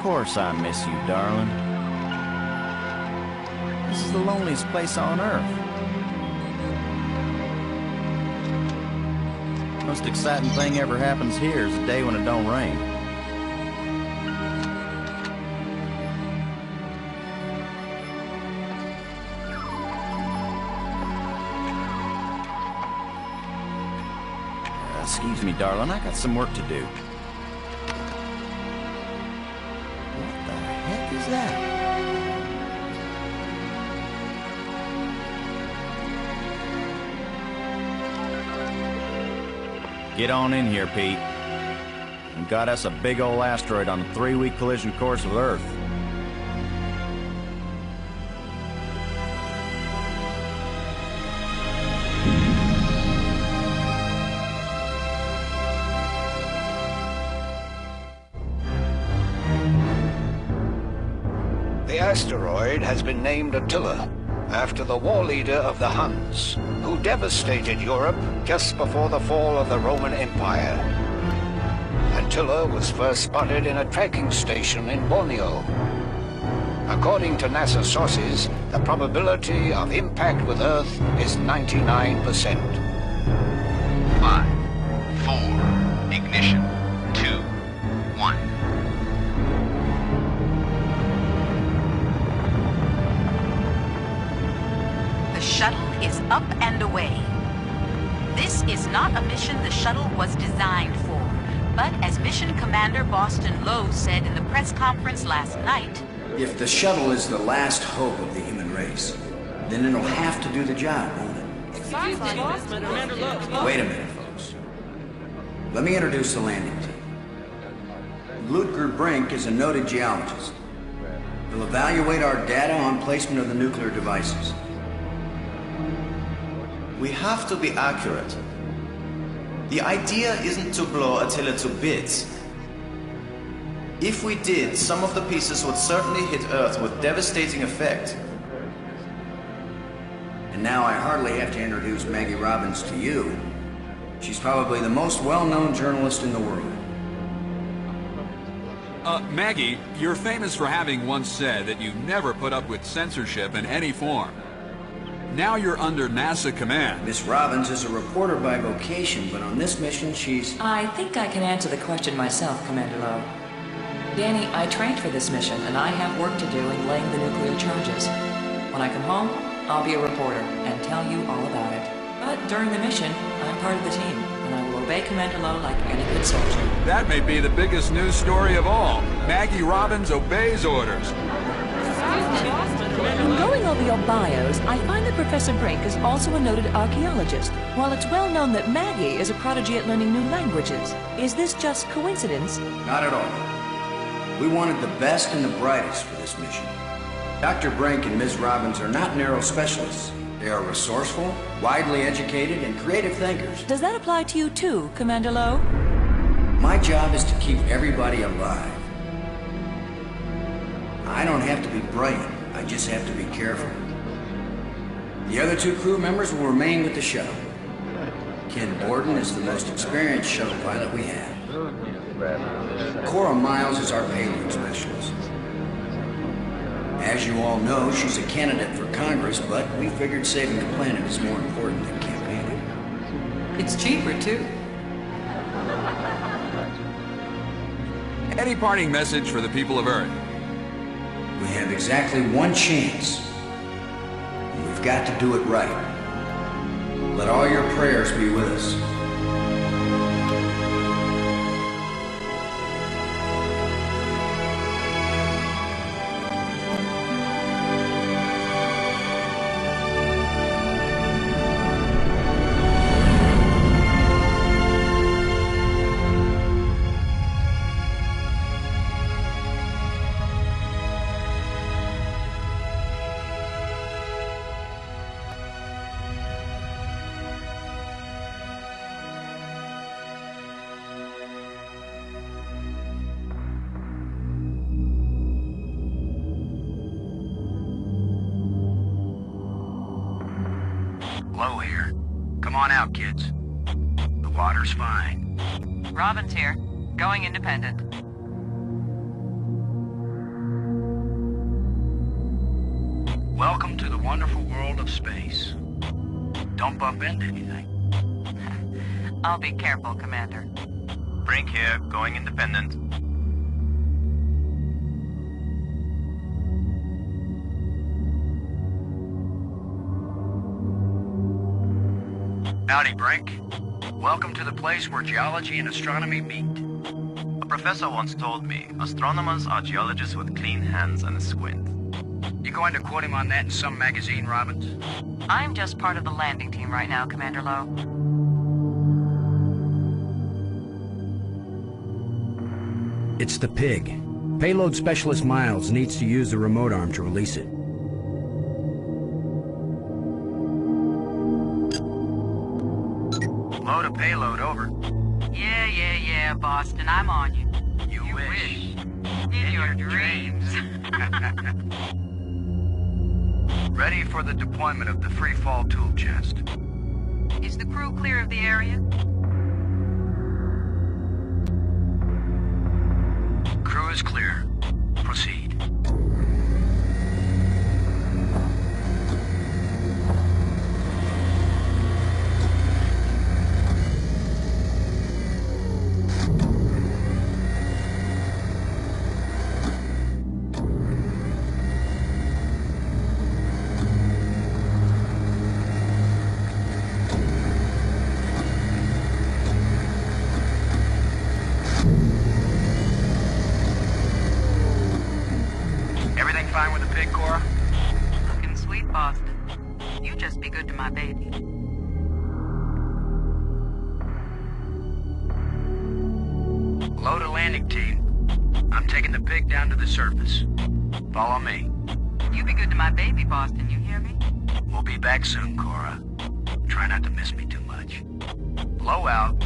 course I miss you, darling. This is the loneliest place on Earth. Most exciting thing ever happens here is the day when it don't rain. Excuse me, darling, I got some work to do. What the heck is that? Get on in here, Pete. We got us a big old asteroid on a 3-week collision course with Earth. The asteroid has been named Attila, after the war leader of the Huns, who devastated Europe just before the fall of the Roman Empire. Attila was first spotted in a tracking station in Borneo. According to NASA sources, the probability of impact with Earth is 99%. 5, 4, ignition, 2, 1. The shuttle is up and away. This is not a mission the shuttle was designed for, but as Mission Commander Boston Lowe said in the press conference last night, if the shuttle is the last hope of the human race, then it'll have to do the job, won't it? Wait a minute, folks. Let me introduce the landing team. Ludger Brink is a noted geologist. He'll evaluate our data on placement of the nuclear devices. We have to be accurate. The idea isn't to blow Attila to bits. If we did, some of the pieces would certainly hit Earth with devastating effect. And now I hardly have to introduce Maggie Robbins to you. She's probably the most well-known journalist in the world. Maggie, you're famous for having once said that you never put up with censorship in any form. Now you're under NASA command. Miss Robbins is a reporter by vocation, but on this mission she's... I think I can answer the question myself, Commander Lowe. Danny, I trained for this mission, and I have work to do in laying the nuclear charges. When I come home, I'll be a reporter and tell you all about it. But during the mission, I'm part of the team, and I will obey Commander Lowe like any good soldier. That may be the biggest news story of all. Maggie Robbins obeys orders. In going over your bios, I find that Professor Brink is also a noted archaeologist. While it's well known that Maggie is a prodigy at learning new languages, is this just coincidence? Not at all. We wanted the best and the brightest for this mission. Dr. Brink and Ms. Robbins are not narrow specialists. They are resourceful, widely educated, and creative thinkers. Does that apply to you too, Commander Lowe? My job is to keep everybody alive. I don't have to be brilliant. I just have to be careful. The other 2 crew members will remain with the shuttle. Ken Borden is the most experienced shuttle pilot we have. Cora Miles is our payload specialist. As you all know, she's a candidate for Congress, but we figured saving the planet is more important than campaigning. It's cheaper, too. Any parting message for the people of Earth? We have exactly 1 chance. And we've got to do it right. Let all your prayers be with us. Low here. Come on out, kids. The water's fine. Robbins here, going independent. Welcome to the wonderful world of space. Don't bump into anything. I'll be careful, Commander. Brink here, going independent. Howdy, Brink. Welcome to the place where geology and astronomy meet. A professor once told me, astronomers are geologists with clean hands and a squint. You going to quote him on that in some magazine, Robbins? I'm just part of the landing team right now, Commander Lowe. It's the pig. Payload Specialist Miles needs to use the remote arm to release it. Load a payload, over. Yeah, Boston, I'm on you. You wish. In your dreams. Ready for the deployment of the free fall tool chest. Is the crew clear of the area? Crew is clear. Proceed. Everything fine with the pig, Cora? Looking sweet, Boston. You just be good to my baby. Load a landing team. I'm taking the pig down to the surface. Follow me. You be good to my baby, Boston, you hear me? We'll be back soon, Cora. Try not to miss me too much. Blow out.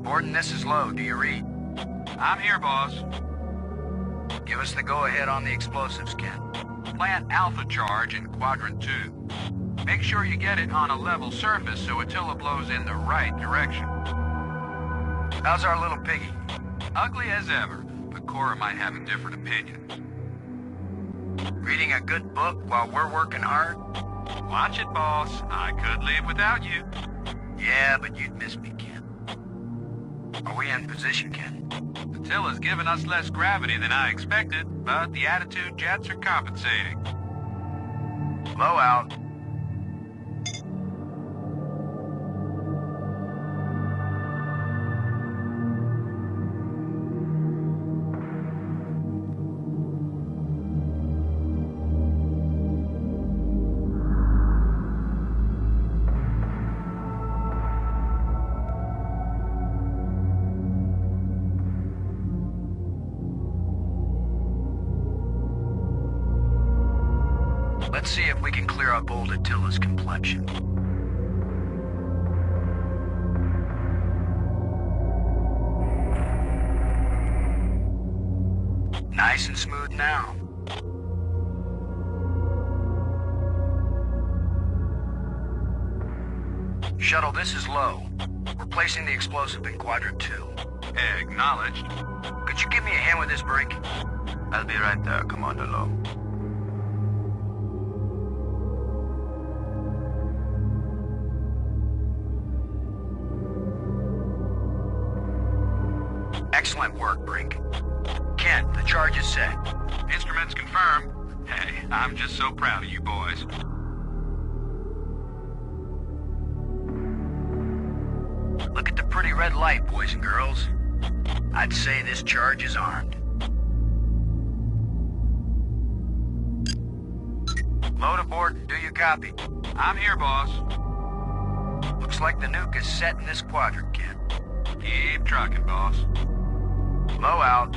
Gordon, this is Lowe. Do you read? I'm here, boss. Give us the go-ahead on the explosives, Ken. Plant Alpha charge in Quadrant 2. Make sure you get it on a level surface so Attila blows in the right direction. How's our little piggy? Ugly as ever, but Cora might have a different opinion. Reading a good book while we're working hard? Watch it, boss. I could live without you. Yeah, but you'd miss me, Ken. Are we in position, Ken? Attila's given us less gravity than I expected, but the attitude jets are compensating. Blow out. Let's see if we can clear up old Attila's complexion. Nice and smooth now. Shuttle, this is Lowe. We're placing the explosive in Quadrant 2. Acknowledged. Could you give me a hand with this, Brink? I'll be right there, Commander Lowe. Excellent work, Brink. Ken, the charge is set. Instruments confirmed. Hey, I'm just so proud of you boys. Look at the pretty red light, boys and girls. I'd say this charge is armed. Load aboard and do you copy? I'm here, boss. Looks like the nuke is set in this quadrant, Ken. Keep trucking, boss. Blow out.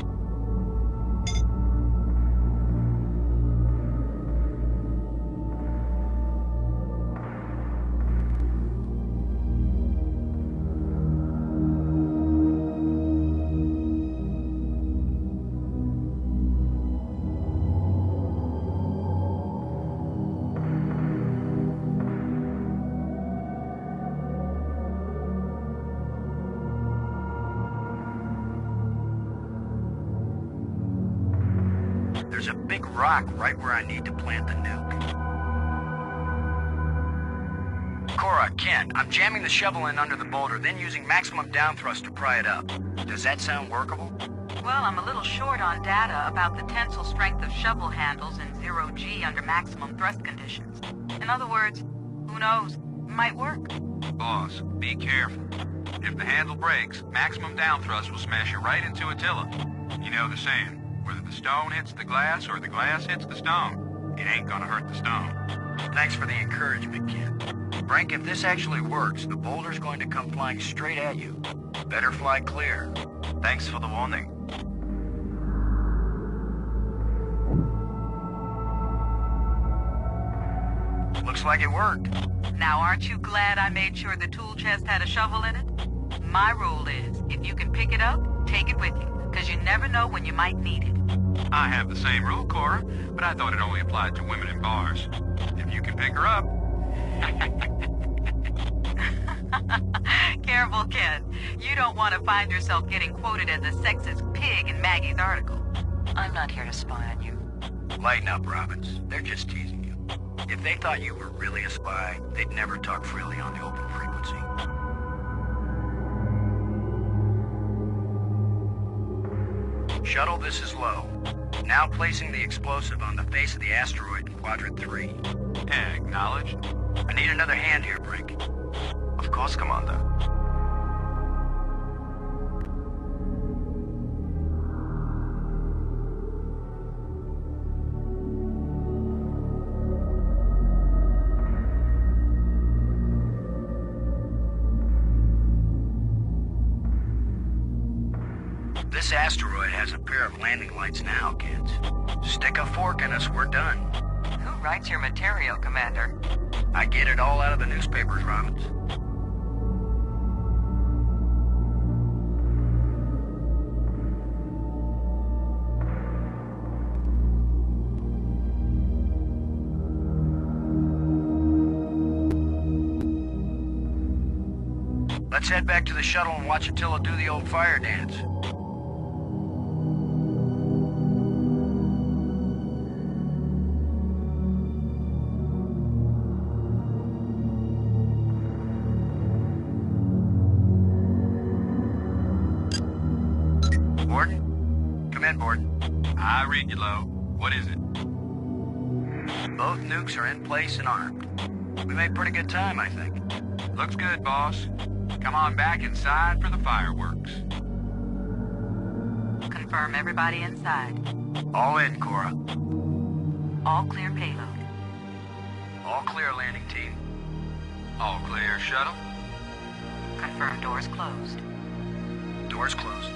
rock right where I need to plant the nuke. Cora, Ken, I'm jamming the shovel in under the boulder, then using maximum down thrust to pry it up. Does that sound workable? Well, I'm a little short on data about the tensile strength of shovel handles in 0G under maximum thrust conditions. In other words, who knows? Might work. Boss, be careful. If the handle breaks, maximum down thrust will smash you right into Attila. You know the saying, whether the stone hits the glass or the glass hits the stone, it ain't gonna hurt the stone. Thanks for the encouragement, Ken. Frank, if this actually works, the boulder's going to come flying straight at you. Better fly clear. Thanks for the warning. Looks like it worked. Now, aren't you glad I made sure the tool chest had a shovel in it? My rule is, if you can pick it up, take it with you, because you never know when you might need it. I have the same rule, Cora, but I thought it only applied to women in bars. If you can pick her up... Careful, Ken. You don't want to find yourself getting quoted as a sexist pig in Maggie's article. I'm not here to spy on you. Lighten up, Robbins. They're just teasing you. If they thought you were really a spy, they'd never talk freely on the open frequency. Shuttle, this is low. Now placing the explosive on the face of the asteroid in Quadrant 3. Acknowledged. I need another hand here, Brink. Of course, Commander. This asteroid has a pair of landing lights now, kids. Stick a fork in us, we're done. Who writes your material, Commander? I get it all out of the newspapers, Robbins. Let's head back to the shuttle and watch Attila do the old fire dance. Borden? Come in, Borden. I read you low. What is it? Both nukes are in place and armed. We made pretty good time, I think. Looks good, boss. Come on back inside for the fireworks. Confirm everybody inside. All in, Cora. All clear payload. All clear, landing team. All clear, shuttle. Confirm doors closed. Doors closed.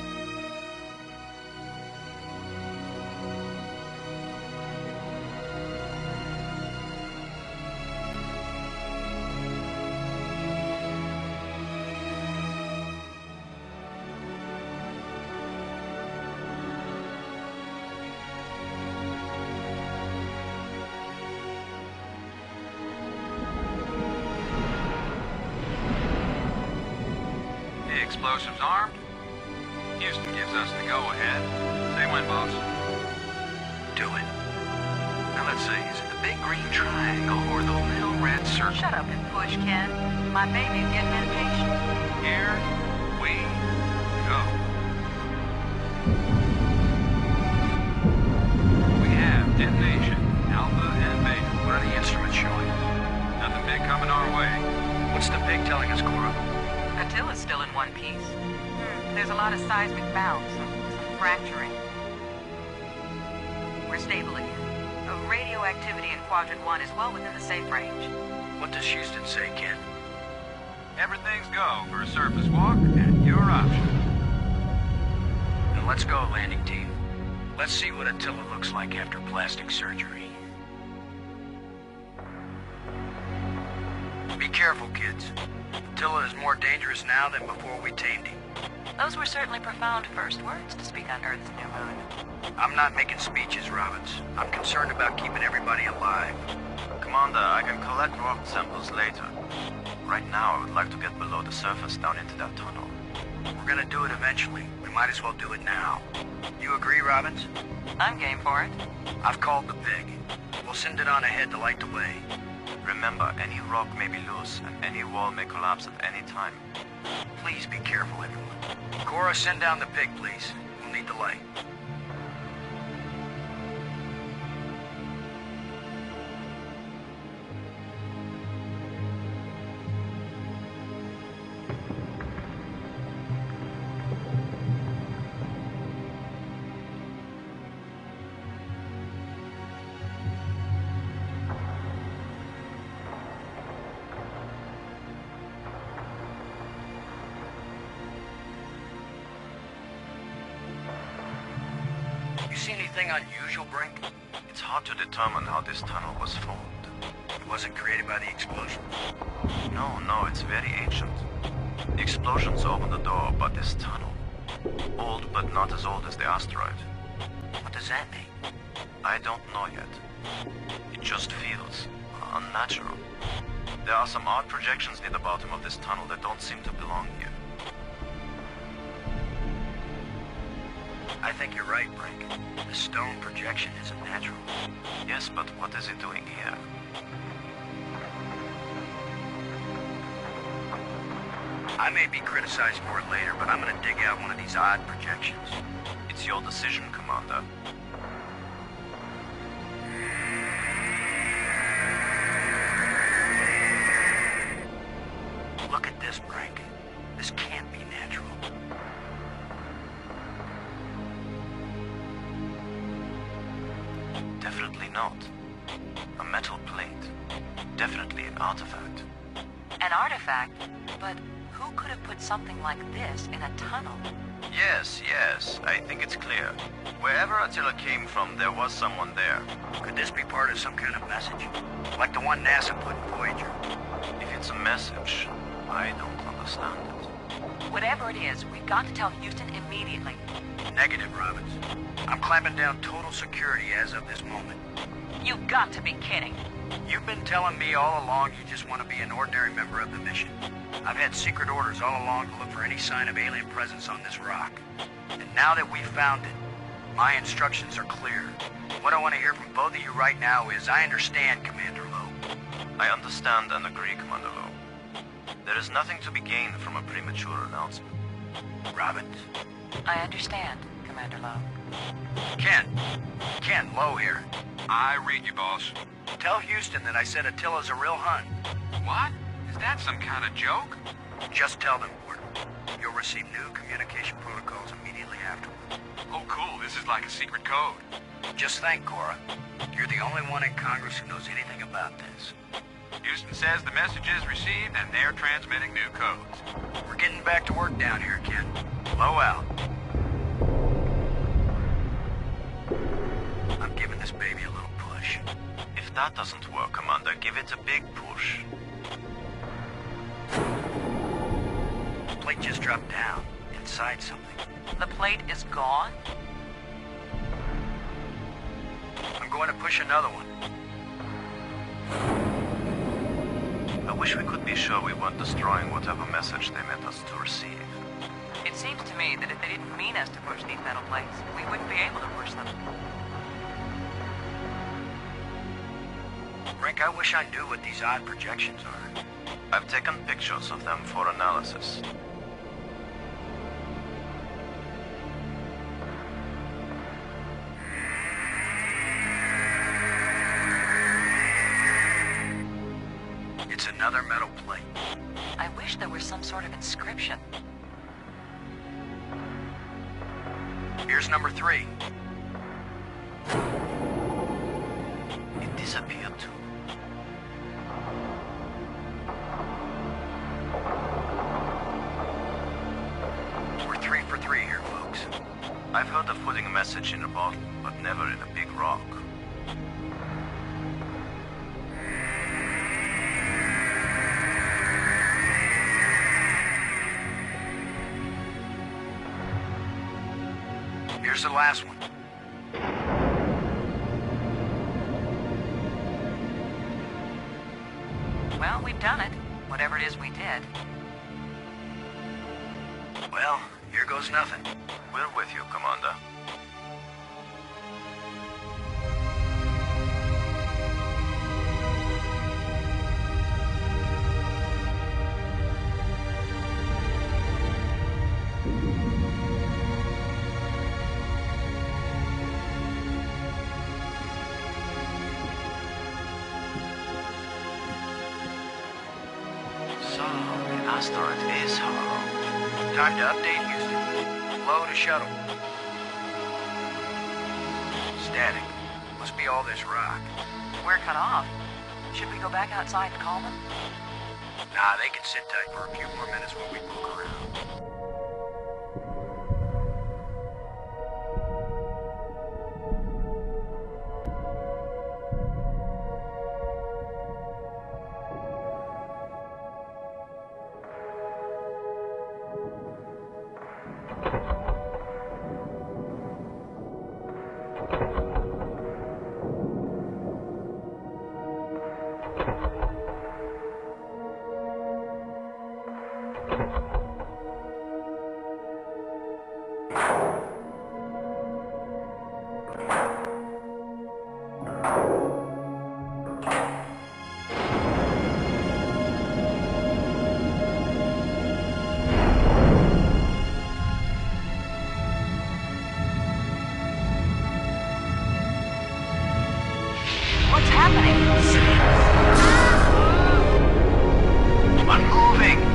Explosives armed. Houston gives us the go-ahead. Say when, boss. Do it. Now let's see, is it the big green triangle or the little red circle? Shut up and push, Ken. My baby's getting impatient. Here we go. We have detonation, Alpha and Beta. What are the instruments showing? Nothing big coming our way. What's the pig telling us, Cora? Attila's still in one piece. There's a lot of seismic bounce, some fracturing. We're stable again. Radioactivity in Quadrant 1 is well within the safe range. What does Houston say, Ken? Everything's go for a surface walk at your option. Then let's go, landing team. Let's see what Attila looks like after plastic surgery. Be careful, kids. Attila is more dangerous now than before we tamed him. Those were certainly profound first words to speak on Earth's new moon. I'm not making speeches, Robbins. I'm concerned about keeping everybody alive. Commander, I can collect rock samples later. Right now, I would like to get below the surface down into that tunnel. We're gonna do it eventually. We might as well do it now. You agree, Robbins? I'm game for it. I've called the pig. We'll send it on ahead to light the way. Remember, any rock may be loose, and any wall may collapse at any time. Please be careful, everyone. Cora, send down the pig, please. We'll need the light. You see anything unusual, Brink? It's hard to determine how this tunnel was formed. It wasn't created by the explosion? No, it's very ancient. The explosions opened the door, but this tunnel... old, but not as old as the asteroid. What does that mean? I don't know yet. It just feels unnatural. There are some odd projections near the bottom of this tunnel that don't seem to belong here. I think you're right, Brink. The stone projection isn't natural. Yes, but what is it doing here? I may be criticized for it later, but I'm gonna dig out one of these odd projections. It's your decision, Commander. Look at this, Brink. This can't be natural. Definitely not. A metal plate. Definitely an artifact. An artifact? But who could have put something like this in a tunnel? Yes, I think it's clear. Wherever Attila came from, there was someone there. Could this be part of some kind of message? Like the one NASA put in Voyager? If it's a message, I don't understand it. Whatever it is, we've got to tell Houston immediately. Negative, Robbins. I'm clamping down total security as of this moment. You've got to be kidding. You've been telling me all along you just want to be an ordinary member of the mission. I've had secret orders all along to look for any sign of alien presence on this rock. And now that we've found it, my instructions are clear. What I want to hear from both of you right now is, I understand, Commander Lowe. I understand and agree, Commander Lowe. There is nothing to be gained from a premature announcement. Robbins? I understand, Commander Lowe. Ken Lowe here. I read you, boss. Tell Houston that I said Attila's a real Hun. What? Is that some kind of joke? Just tell them, Gordon. You'll receive new communication protocols immediately afterward. Oh, cool. This is like a secret code. Just think, Cora. You're the only one in Congress who knows anything about this. Houston says the message is received and they're transmitting new codes. We're getting back to work down here, Ken. Low out. I'm giving this baby a little push. If that doesn't work, Commander, give it a big push. The plate just dropped down, inside something. The plate is gone? I'm going to push another one. I wish we could be sure we weren't destroying whatever message they meant us to receive. It seems to me that if they didn't mean us to push these metal plates, we wouldn't be able to push them. Brink, I wish I knew what these odd projections are. I've taken pictures of them for analysis. It's another metal plate. I wish there was some sort of inscription. Here's number 3. It disappeared too. We're 3 for 3 here, folks. I've heard of putting a message in a bottle, but never in a big rock. Here's the last one. Well, we've done it. Whatever it is we did. Well, here goes nothing. We're with you, Commander. So, the asteroid is hollow. Time to update Houston. Low to shuttle. Static. Must be all this rock. We're cut off. Should we go back outside and call them? Nah, they can sit tight for a few more minutes while we poke around. What's happening? Unmoving!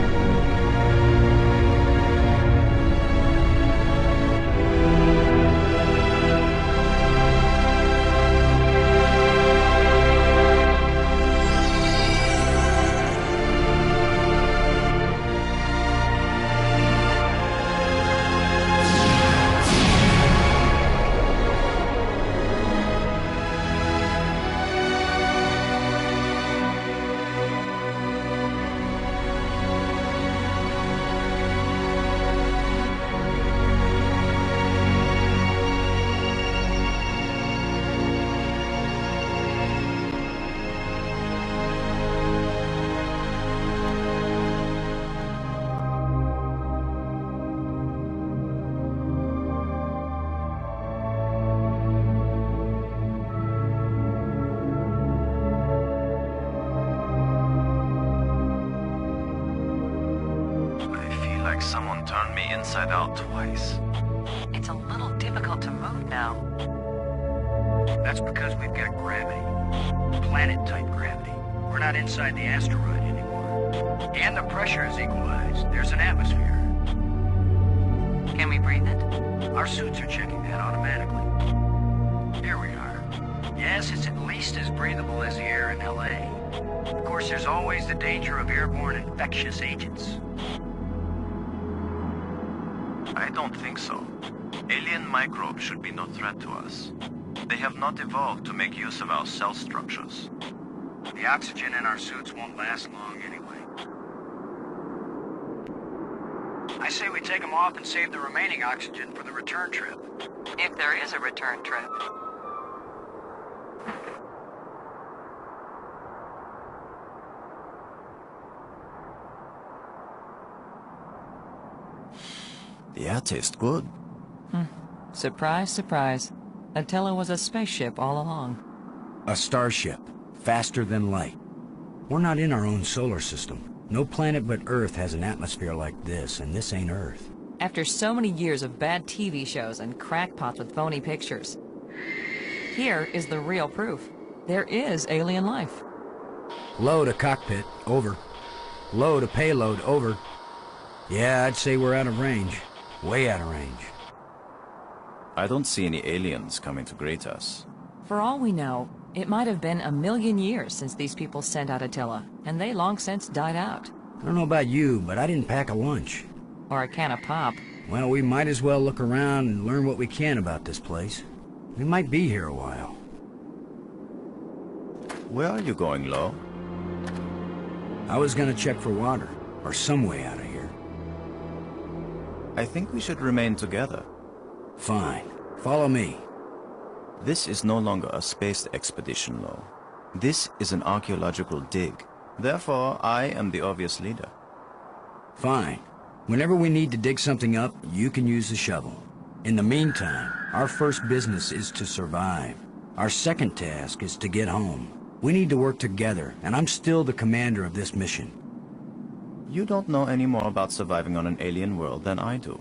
Like someone turned me inside out twice. It's a little difficult to move now. That's because we've got gravity. Planet-type gravity. We're not inside the asteroid anymore. And the pressure is equalized. There's an atmosphere. Can we breathe it? Our suits are checking that automatically. Here we are. Yes, it's at least as breathable as the air in L.A. Of course, there's always the danger of airborne infectious agents. I don't think so. Alien microbes should be no threat to us. They have not evolved to make use of our cell structures. The oxygen in our suits won't last long anyway. I say we take them off and save the remaining oxygen for the return trip. If there is a return trip. The air tastes good. Surprise, surprise. Attila was a spaceship all along. A starship. Faster than light. We're not in our own solar system. No planet but Earth has an atmosphere like this, and this ain't Earth. After so many years of bad TV shows and crackpots with phony pictures, here is the real proof. There is alien life. Low to cockpit, over. Low to payload, over. Yeah, I'd say we're out of range. Way out of range. I don't see any aliens coming to greet us. For all we know, it might have been 1,000,000 years since these people sent out Attila, and they long since died out. I don't know about you, but I didn't pack a lunch. Or a can of pop. Well, we might as well look around and learn what we can about this place. We might be here a while. Where are you going, Lo? I was gonna check for water, or some way out of here. I think we should remain together. Fine. Follow me. This is no longer a space expedition, Lo. This is an archaeological dig. Therefore, I am the obvious leader. Fine. Whenever we need to dig something up, you can use the shovel. In the meantime, our first business is to survive. Our second task is to get home. We need to work together, and I'm still the commander of this mission. You don't know any more about surviving on an alien world than I do.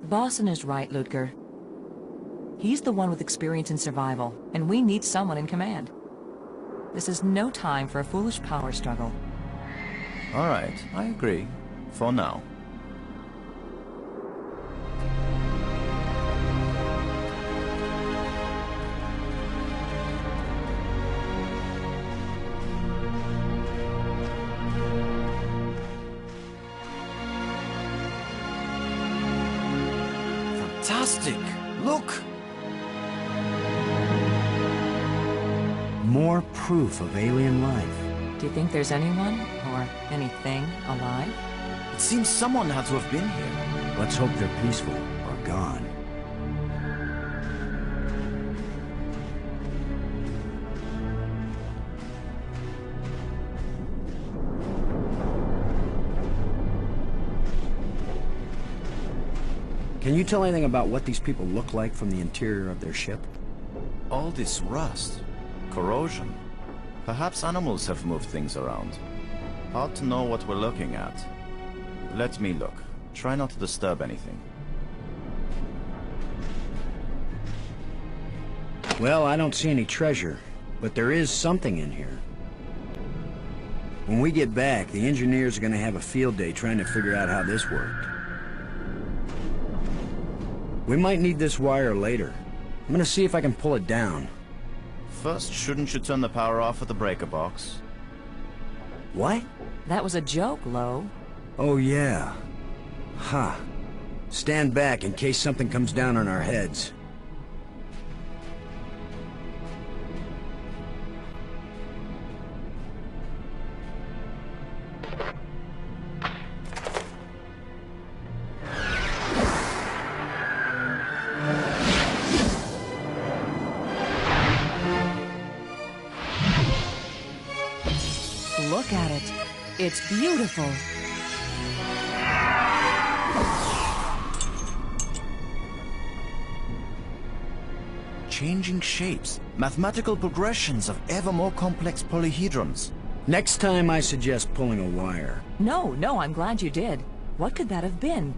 Boston is right, Ludger. He's the one with experience in survival, and we need someone in command. This is no time for a foolish power struggle. All right, I agree. For now. Fantastic! Look! More proof of alien life. Do you think there's anyone, or anything, alive? It seems someone had to have been here. Let's hope they're peaceful, or gone. Can you tell anything about what these people look like from the interior of their ship? All this rust, corrosion. Perhaps animals have moved things around. Hard to know what we're looking at. Let me look. Try not to disturb anything. Well, I don't see any treasure, but there is something in here. When we get back, the engineers are going to have a field day trying to figure out how this worked. We might need this wire later. I'm going to see if I can pull it down. First, shouldn't you turn the power off at the breaker box? What? That was a joke, Lo. Oh, yeah. Huh. Stand back in case something comes down on our heads. Look at it. It's beautiful. Changing shapes, mathematical progressions of ever more complex polyhedrons. Next time I suggest pulling a wire. No, I'm glad you did. What could that have been?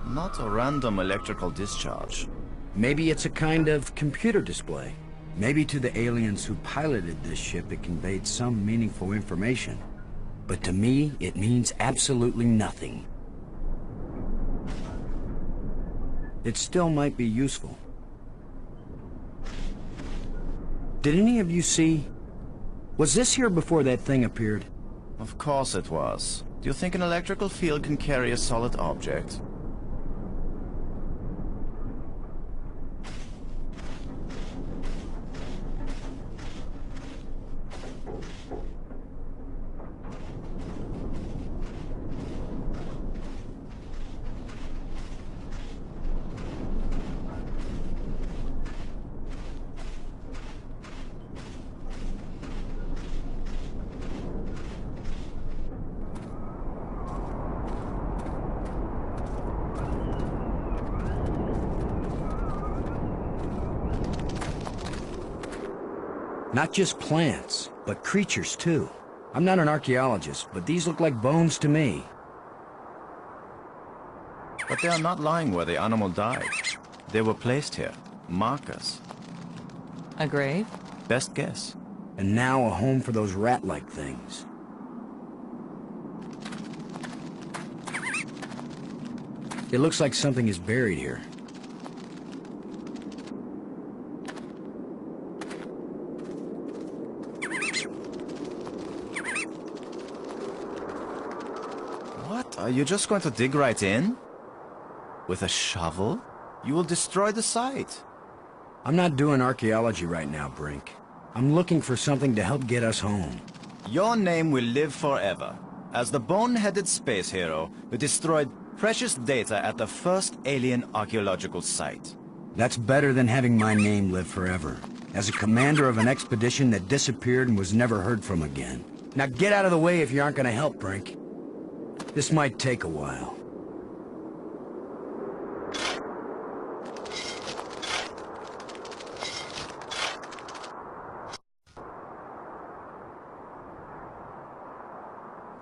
Not a random electrical discharge. Maybe it's a kind of computer display. Maybe to the aliens who piloted this ship it conveyed some meaningful information. But to me, it means absolutely nothing. It still might be useful. Did any of you see? Was this here before that thing appeared? Of course it was. Do you think an electrical field can carry a solid object? Not just plants, but creatures too. I'm not an archaeologist, but these look like bones to me. But they are not lying where the animal died. They were placed here. Markers. A grave? Best guess. And now a home for those rat-like things. It looks like something is buried here. What? Are you just going to dig right in? With a shovel? You will destroy the site. I'm not doing archaeology right now, Brink. I'm looking for something to help get us home. Your name will live forever. As the bone-headed space hero who destroyed precious data at the first alien archaeological site. That's better than having my name live forever. As a commander of an expedition that disappeared and was never heard from again. Now get out of the way if you aren't gonna help, Brink. This might take a while.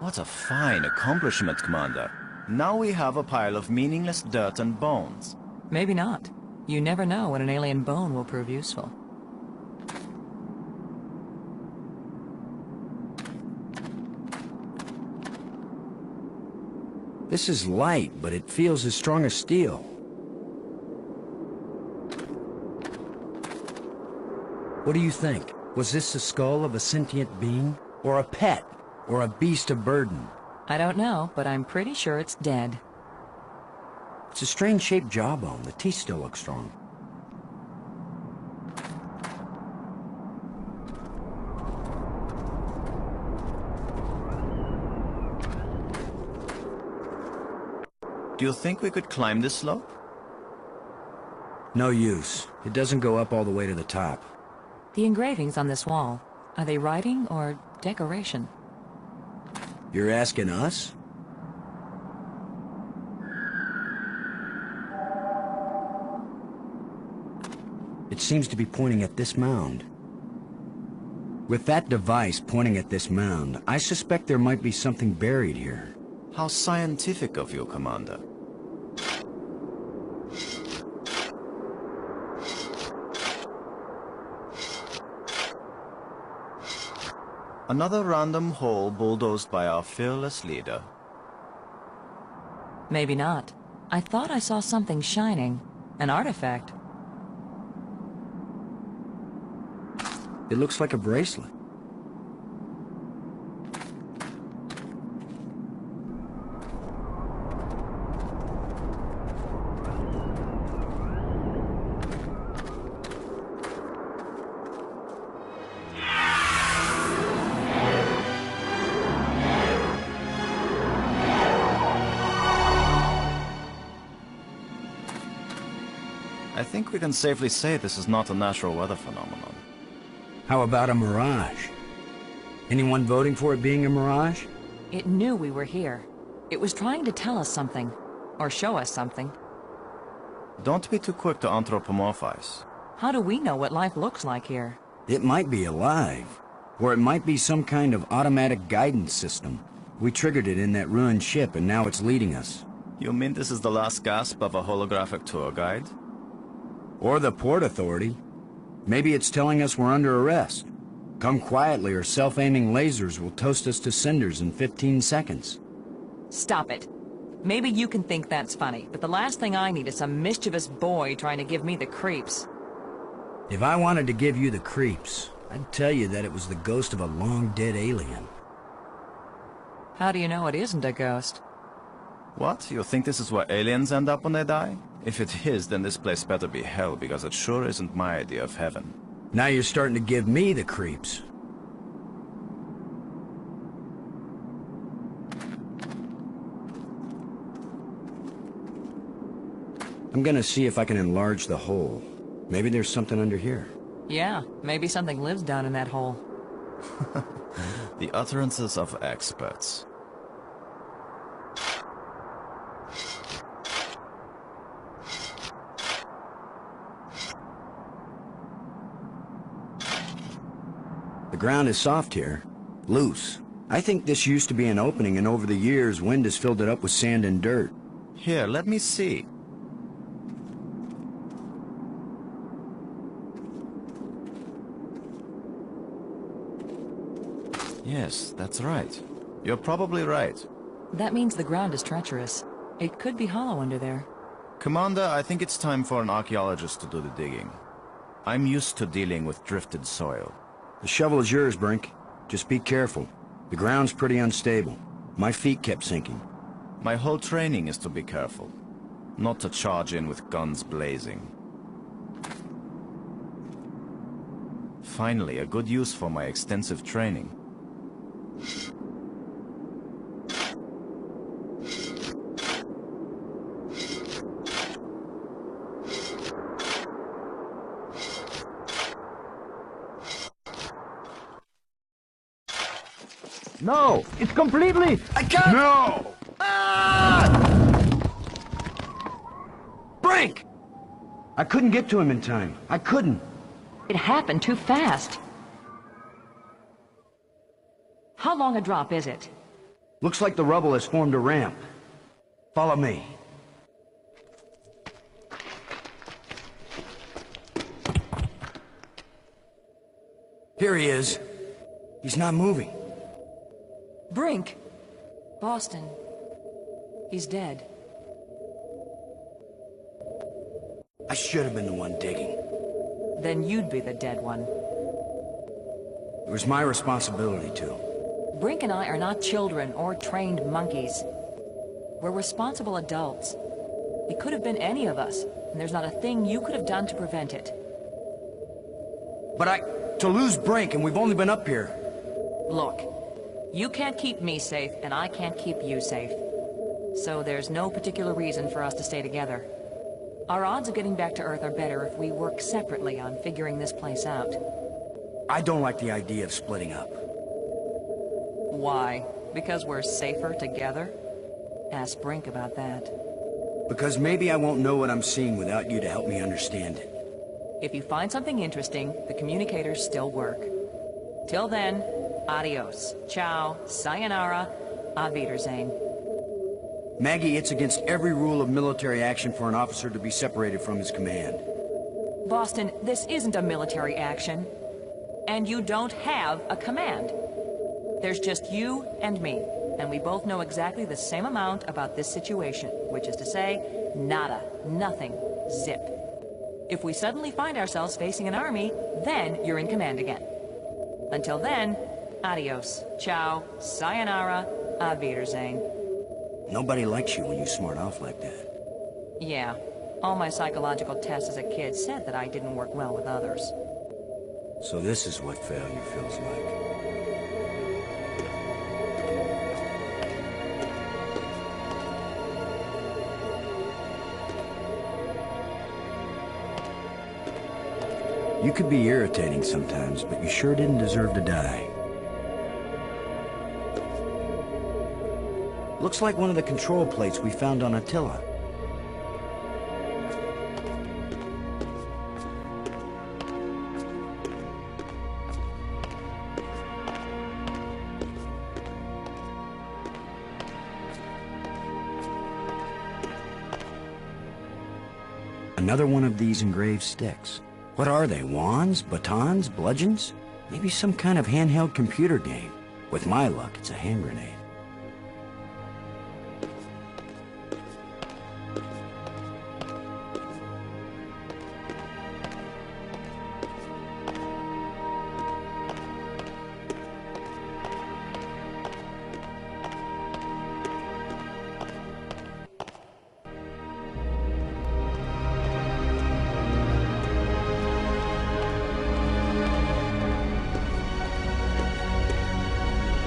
What a fine accomplishment, Commander. Now we have a pile of meaningless dirt and bones. Maybe not. You never know when an alien bone will prove useful. This is light, but it feels as strong as steel. What do you think? Was this the skull of a sentient being? Or a pet? Or a beast of burden? I don't know, but I'm pretty sure it's dead. It's a strange-shaped jawbone. The teeth still look strong. Do you think we could climb this slope? No use. It doesn't go up all the way to the top. The engravings on this wall, are they writing or decoration? You're asking us? It seems to be pointing at this mound. With that device pointing at this mound, I suspect there might be something buried here. How scientific of you, Commander. Another random hole bulldozed by our fearless leader. Maybe not. I thought I saw something shining. An artifact. It looks like a bracelet. I think we can safely say this is not a natural weather phenomenon. How about a mirage? Anyone voting for it being a mirage? It knew we were here. It was trying to tell us something. Or show us something. Don't be too quick to anthropomorphize. How do we know what life looks like here? It might be alive. Or it might be some kind of automatic guidance system. We triggered it in that ruined ship and now it's leading us. You mean this is the last gasp of a holographic tour guide? Or the Port Authority. Maybe it's telling us we're under arrest. Come quietly or self-aiming lasers will toast us to cinders in 15 seconds. Stop it. Maybe you can think that's funny, but the last thing I need is some mischievous boy trying to give me the creeps. If I wanted to give you the creeps, I'd tell you that it was the ghost of a long-dead alien. How do you know it isn't a ghost? What? You think this is where aliens end up when they die? If it is, then this place better be hell, because it sure isn't my idea of heaven. Now you're starting to give me the creeps. I'm gonna see if I can enlarge the hole. Maybe there's something under here. Yeah, maybe something lives down in that hole. The utterances of experts. The ground is soft here. Loose. I think this used to be an opening, and over the years, wind has filled it up with sand and dirt. Here, let me see. Yes, that's right. You're probably right. That means the ground is treacherous. It could be hollow under there. Commander, I think it's time for an archaeologist to do the digging. I'm used to dealing with drifted soil. The shovel is yours, Brink. Just be careful. The ground's pretty unstable. My feet kept sinking. My whole training is to be careful. Not to charge in with guns blazing. Finally, a good use for my extensive training. No! It's completely... I can't... No! Brink! I couldn't get to him in time. I couldn't. It happened too fast. How long a drop is it? Looks like the rubble has formed a ramp. Follow me. Here he is. He's not moving. Brink! Boston. He's dead. I should have been the one digging. Then you'd be the dead one. It was my responsibility to. Brink and I are not children or trained monkeys. We're responsible adults. It could have been any of us, and there's not a thing you could have done to prevent it. But to lose Brink, and we've only been up here. Look, you can't keep me safe, and I can't keep you safe. So there's no particular reason for us to stay together. Our odds of getting back to Earth are better if we work separately on figuring this place out. I don't like the idea of splitting up. Why? Because we're safer together? Ask Brink about that. Because maybe I won't know what I'm seeing without you to help me understand it. If you find something interesting, the communicators still work. Till then, adios, ciao, sayonara, auf Wiedersehen. Maggie, it's against every rule of military action for an officer to be separated from his command. Boston, this isn't a military action. And you don't have a command. There's just you and me, and we both know exactly the same amount about this situation, which is to say, nada, nothing, zip. If we suddenly find ourselves facing an army, then you're in command again. Until then, adios, ciao, sayonara, auf Wiedersehen. Nobody likes you when you smart off like that. Yeah, all my psychological tests as a kid said that I didn't work well with others. So this is what failure feels like. You could be irritating sometimes, but you sure didn't deserve to die. Looks like one of the control plates we found on Attila. Another one of these engraved sticks. What are they, wands, batons, bludgeons? Maybe some kind of handheld computer game. With my luck, it's a hand grenade.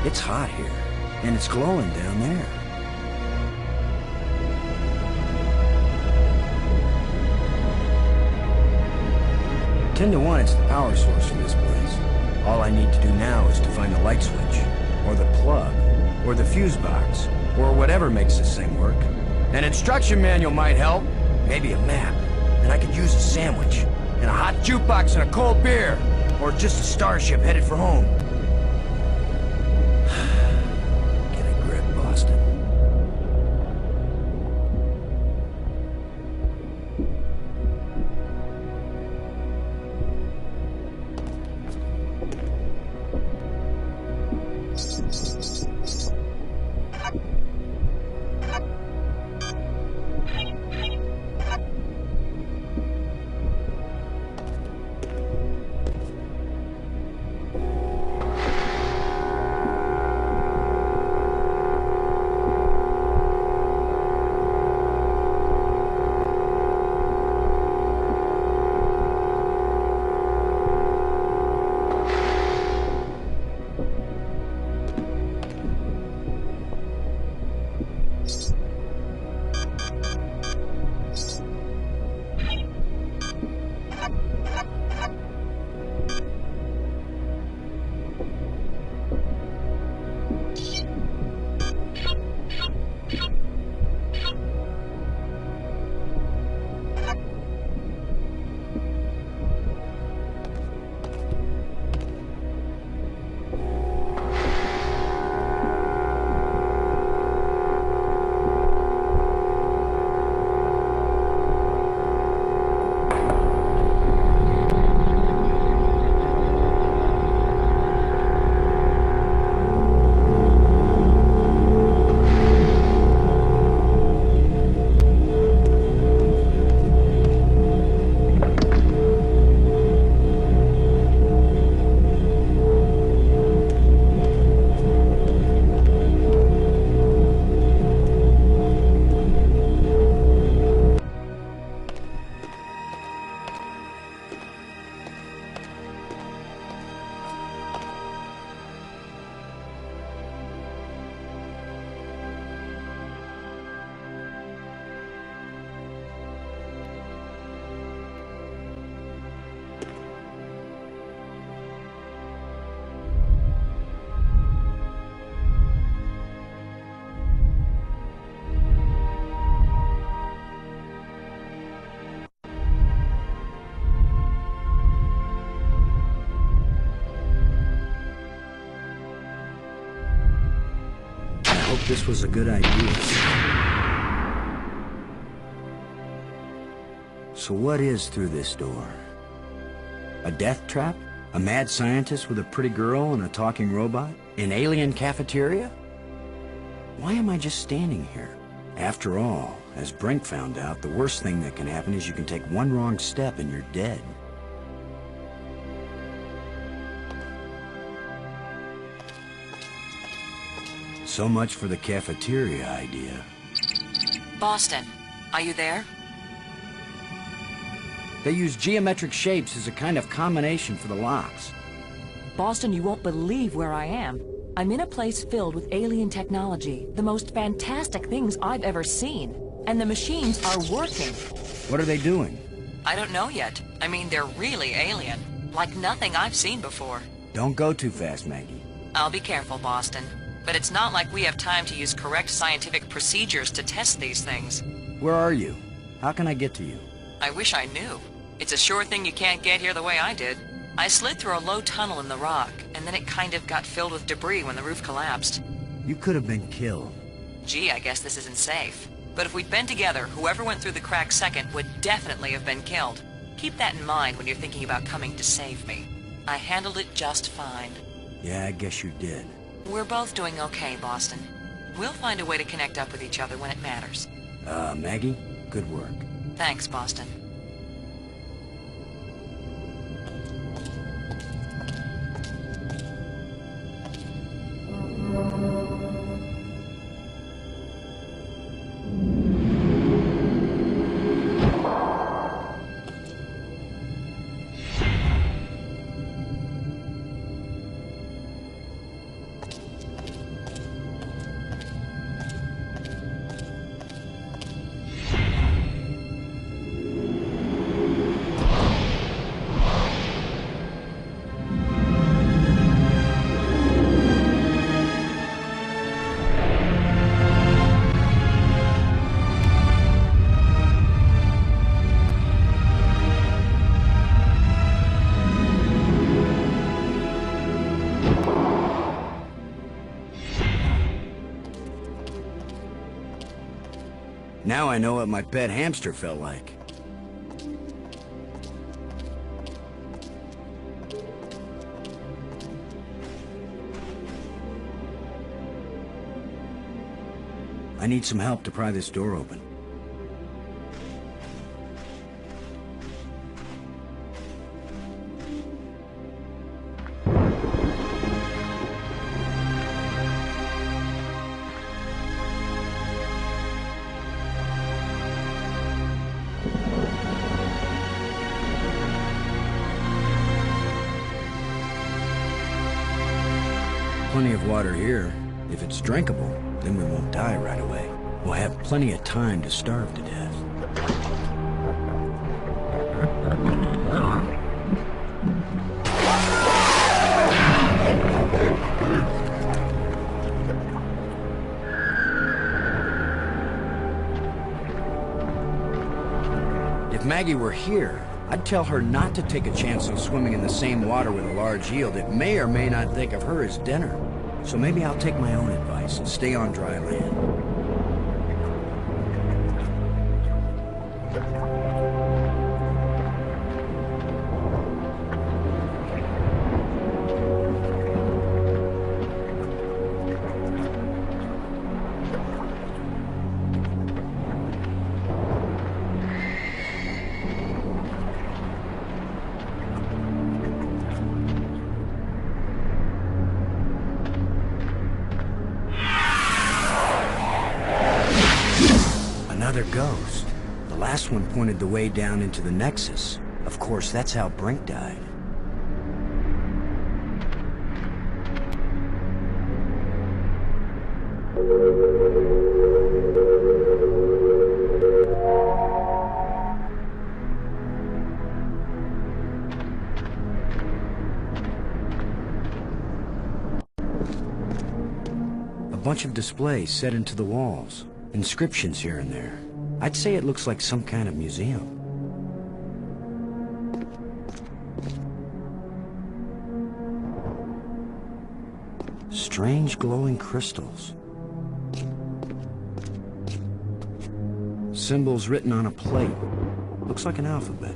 It's hot here, and it's glowing down there. Ten to 1, it's the power source from this place. All I need to do now is to find the light switch, or the plug, or the fuse box, or whatever makes this thing work. An instruction manual might help. Maybe a map, and I could use a sandwich, and a hot jukebox and a cold beer, or just a starship headed for home. Boston. Hope this was a good idea. So what is through this door? A death trap? A mad scientist with a pretty girl and a talking robot? An alien cafeteria? Why am I just standing here? After all, as Brink found out, the worst thing that can happen is you can take one wrong step and you're dead. So much for the cafeteria idea. Boston, are you there? They use geometric shapes as a kind of combination for the locks. Boston, you won't believe where I am. I'm in a place filled with alien technology, the most fantastic things I've ever seen. And the machines are working. What are they doing? I don't know yet. I mean, they're really alien. Like nothing I've seen before. Don't go too fast, Maggie. I'll be careful, Boston. But it's not like we have time to use correct scientific procedures to test these things. Where are you? How can I get to you? I wish I knew. It's a sure thing you can't get here the way I did. I slid through a low tunnel in the rock, and then it kind of got filled with debris when the roof collapsed. You could have been killed. Gee, I guess this isn't safe. But if we'd been together, whoever went through the crack second would definitely have been killed. Keep that in mind when you're thinking about coming to save me. I handled it just fine. Yeah, I guess you did. We're both doing okay, Boston. We'll find a way to connect up with each other when it matters. Maggie, good work. Thanks, Boston. Now I know what my pet hamster felt like. I need some help to pry this door open. Plenty of water here. If it's drinkable, then we won't die right away. We'll have plenty of time to starve to death. If Maggie were here, I'd tell her not to take a chance on swimming in the same water with a large eel that may or may not think of her as dinner. So maybe I'll take my own advice and stay on dry land. Another ghost. The last one pointed the way down into the Nexus. Of course, that's how Brink died. A bunch of displays set into the walls. Inscriptions here and there. I'd say it looks like some kind of museum. Strange glowing crystals. Symbols written on a plate. Looks like an alphabet.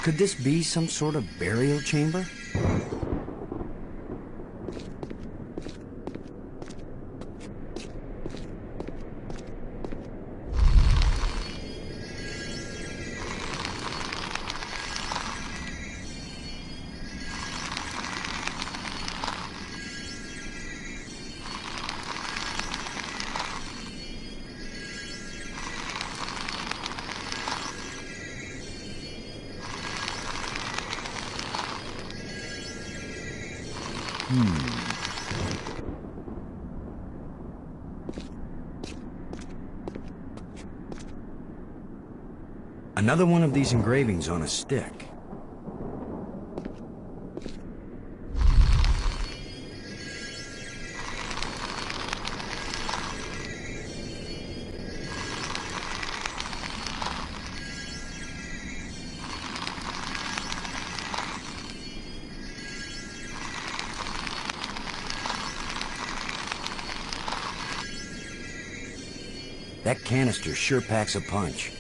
Could this be some sort of burial chamber? Another one of these engravings on a stick. That canister sure packs a punch.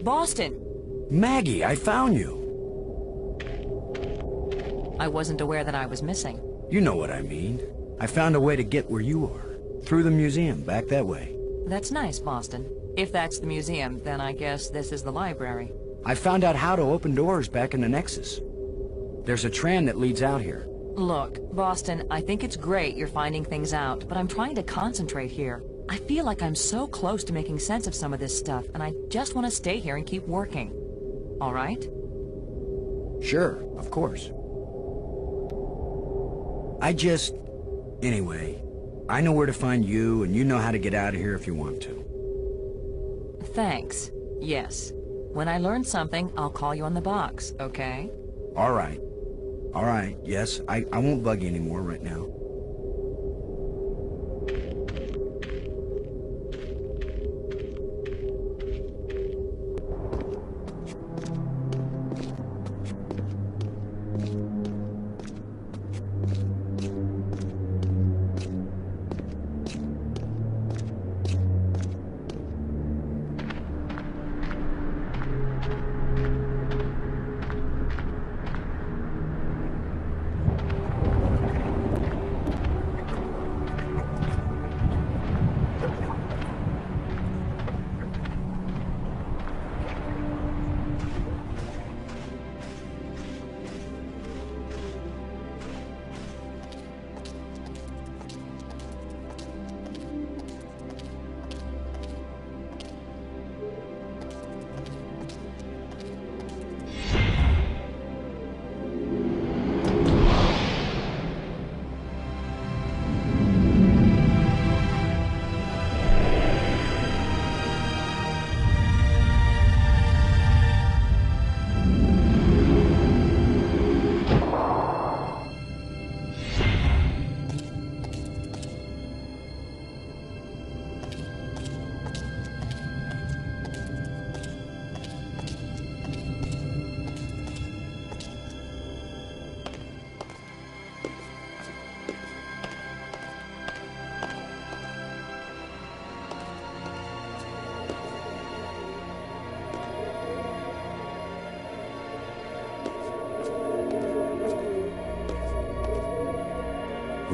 Boston! Maggie, I found you. I wasn't aware that I was missing. You know what I mean. I found a way to get where you are. Through the museum, back that way. That's nice, Boston. If that's the museum, then I guess this is the library. I found out how to open doors back in the Nexus. There's a tram that leads out here. Look, Boston, I think it's great you're finding things out, but I'm trying to concentrate here. I feel like I'm so close to making sense of some of this stuff, and I just want to stay here and keep working. All right? Sure, of course. Anyway, I know where to find you, and you know how to get out of here if you want to. Thanks. Yes. When I learn something, I'll call you on the box, okay? All right. All right, yes, I won't bug you anymore right now.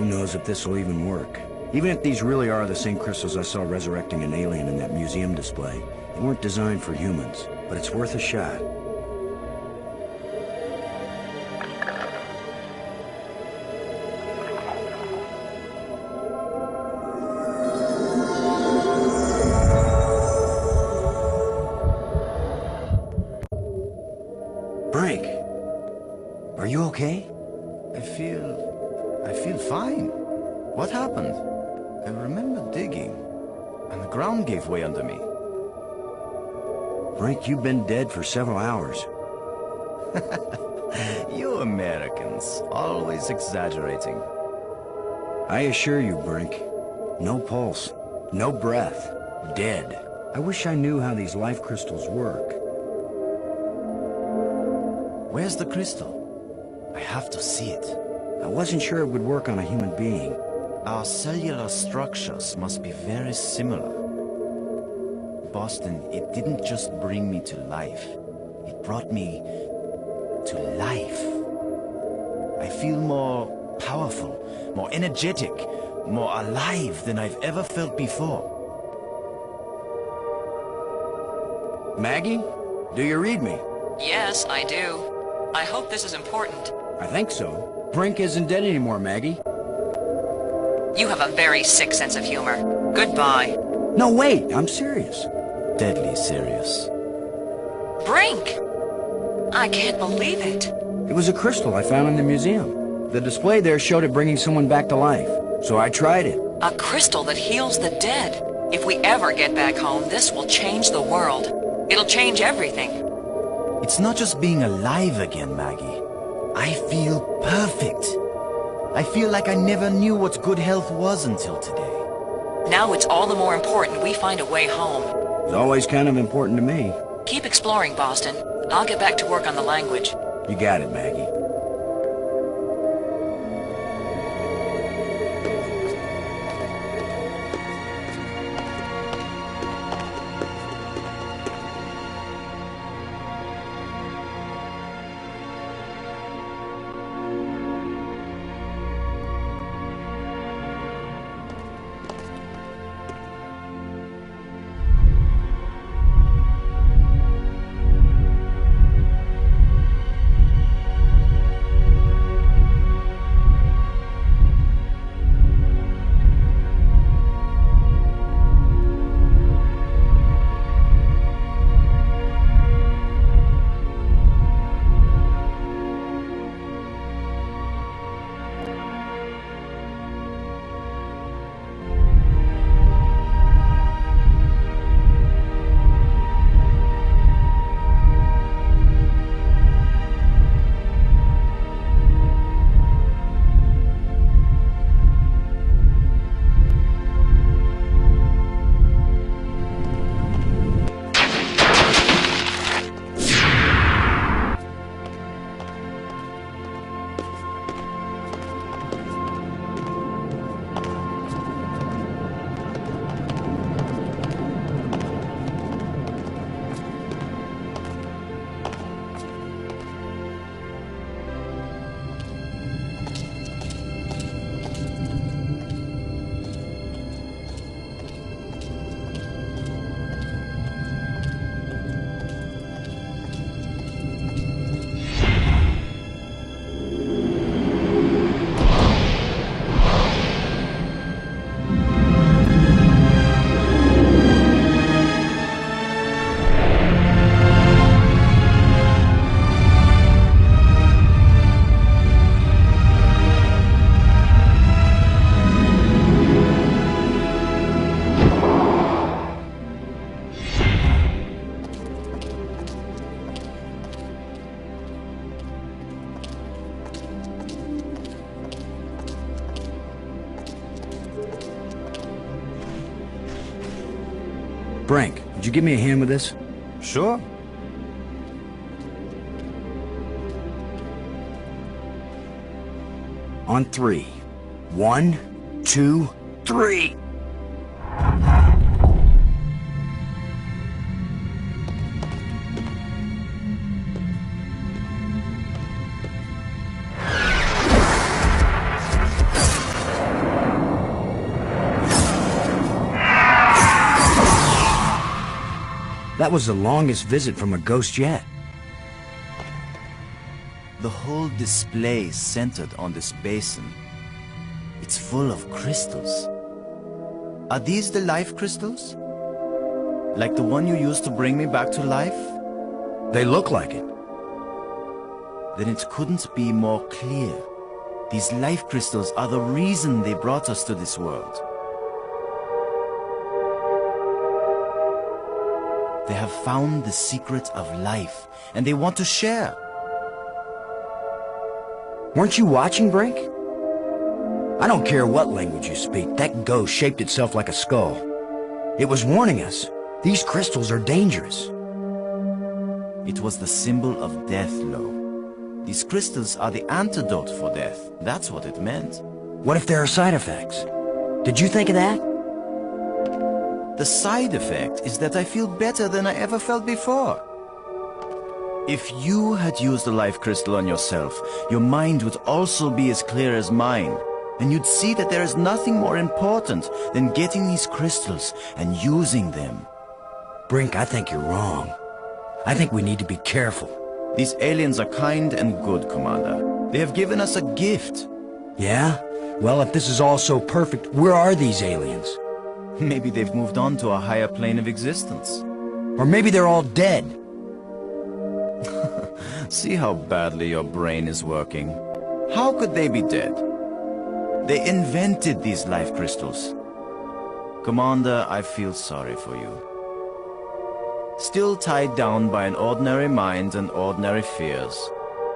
knows if this will even work. Even if these really are the same crystals I saw resurrecting an alien in that museum display, they weren't designed for humans, but it's worth a shot. Brink, are you okay? I feel fine. What happened? I remember digging, and the ground gave way under me. Brink, you've been dead for several hours. You Americans, always exaggerating. I assure you, Brink, no pulse, no breath, dead. I wish I knew how these life crystals work. Where's the crystal? I have to see it. I wasn't sure it would work on a human being. Our cellular structures must be very similar. Boston, it didn't just bring me to life. It brought me to life. I feel more powerful, more energetic, more alive than I've ever felt before. Maggie, do you read me? Yes, I do. I hope this is important. I think so. Brink isn't dead anymore, Maggie. You have a very sick sense of humor. Goodbye. No, wait, I'm serious. Deadly serious. Brink! I can't believe it. It was a crystal I found in the museum. The display there showed it bringing someone back to life, so I tried it. A crystal that heals the dead. If we ever get back home, this will change the world. It'll change everything. It's not just being alive again, Maggie. I feel perfect. I feel like I never knew what good health was until today. Now it's all the more important we find a way home. It's always kind of important to me. Keep exploring, Boston. I'll get back to work on the language. You got it, Maggie. Brink, would you give me a hand with this? Sure. On 3. 1, 2, 3. That was the longest visit from a ghost yet. The whole display is centered on this basin. It's full of crystals. Are these the life crystals? Like the one you used to bring me back to life? They look like it. Then it couldn't be more clear. These life crystals are the reason they brought us to this world. They have found the secret of life, and they want to share. Weren't you watching, Brink? I don't care what language you speak, that ghost shaped itself like a skull. It was warning us. These crystals are dangerous. It was the symbol of death, Lo. These crystals are the antidote for death. That's what it meant. What if there are side effects? Did you think of that? The side effect is that I feel better than I ever felt before. If you had used a life crystal on yourself, your mind would also be as clear as mine. And you'd see that there is nothing more important than getting these crystals and using them. Brink, I think you're wrong. I think we need to be careful. These aliens are kind and good, Commander. They have given us a gift. Yeah? Well, if this is all so perfect, where are these aliens? Maybe they've moved on to a higher plane of existence. Or maybe they're all dead. See how badly your brain is working. How could they be dead? They invented these life crystals. Commander, I feel sorry for you. Still tied down by an ordinary mind and ordinary fears.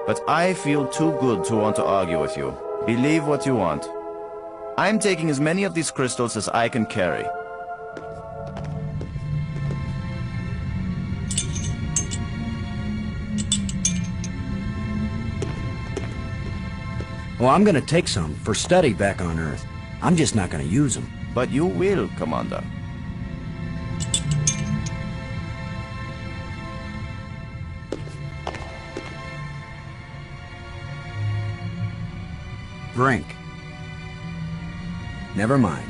But I feel too good to want to argue with you. Believe what you want. I'm taking as many of these crystals as I can carry. Well, I'm gonna take some for study back on Earth. I'm just not gonna use them. But you will, Commander. Brink. Never mind.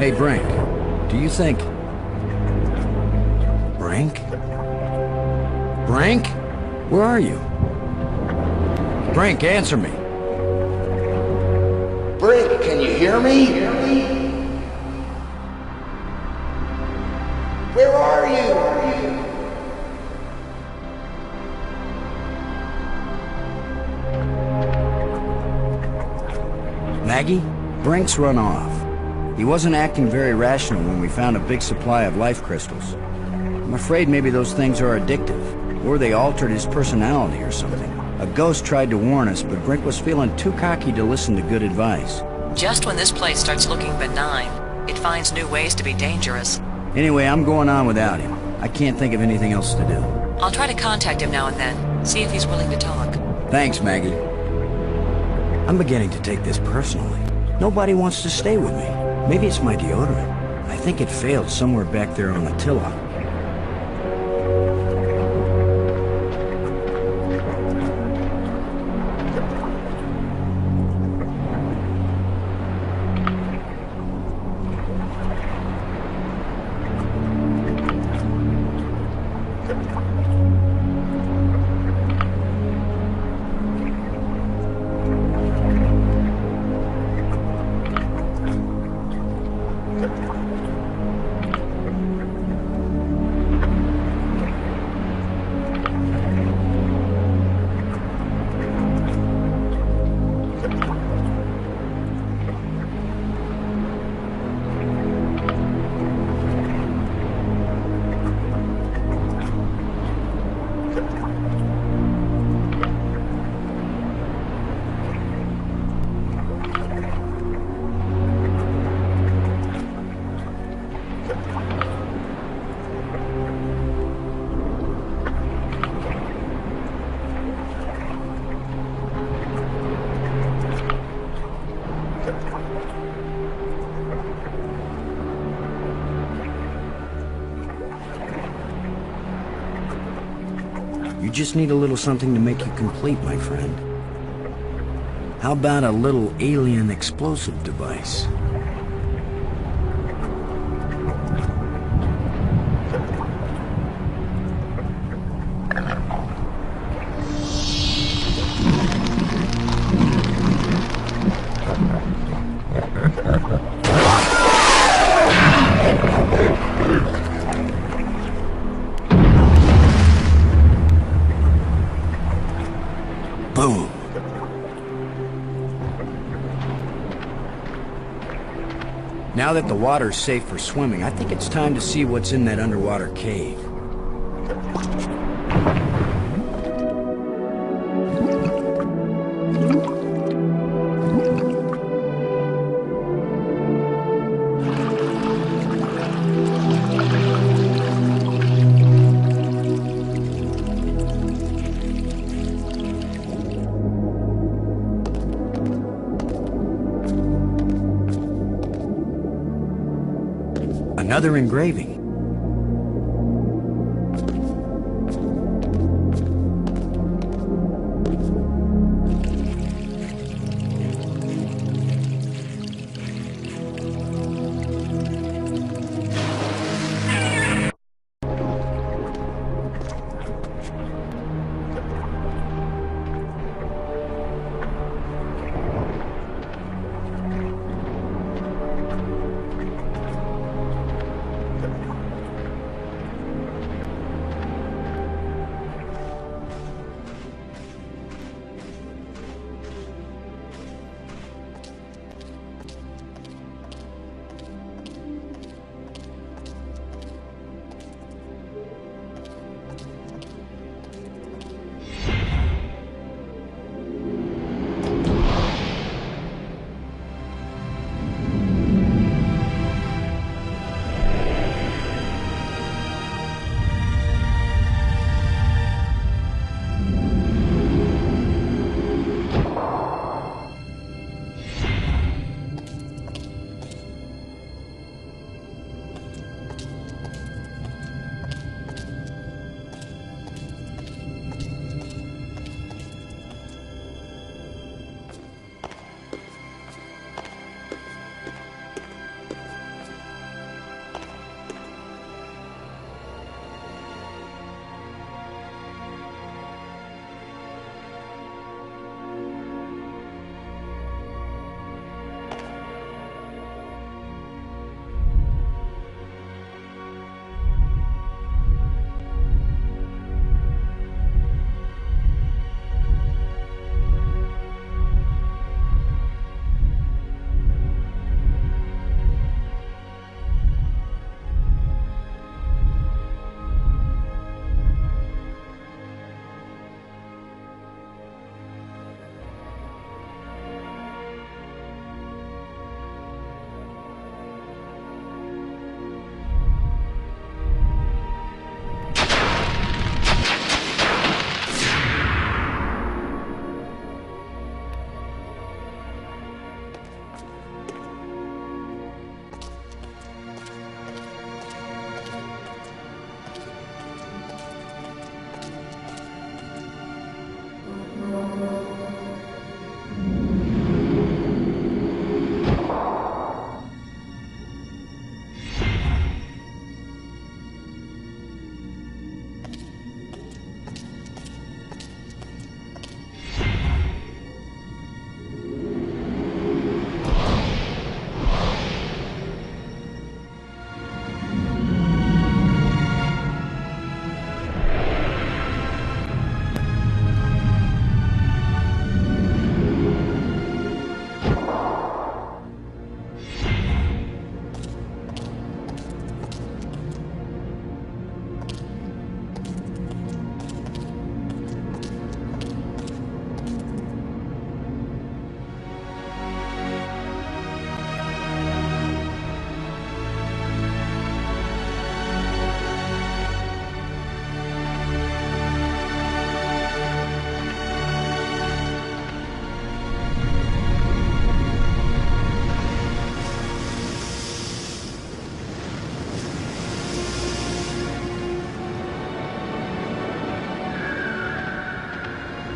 Hey, Brink, do you think... Brink? Brink? Where are you? Brink, answer me. Brink, can you hear me? Where are you? Maggie? Brink's run off. He wasn't acting very rational when we found a big supply of life crystals. I'm afraid maybe those things are addictive, or they altered his personality or something. A ghost tried to warn us, but Brink was feeling too cocky to listen to good advice. Just when this place starts looking benign, it finds new ways to be dangerous. Anyway, I'm going on without him. I can't think of anything else to do. I'll try to contact him now and then, see if he's willing to talk. Thanks, Maggie. I'm beginning to take this personally. Nobody wants to stay with me. Maybe it's my deodorant. I think it failed somewhere back there on Attila. You just need a little something to make you complete, my friend. How about a little alien explosive device? Boom. Now that the water's safe for swimming, I think it's time to see what's in that underwater cave. Another engraving.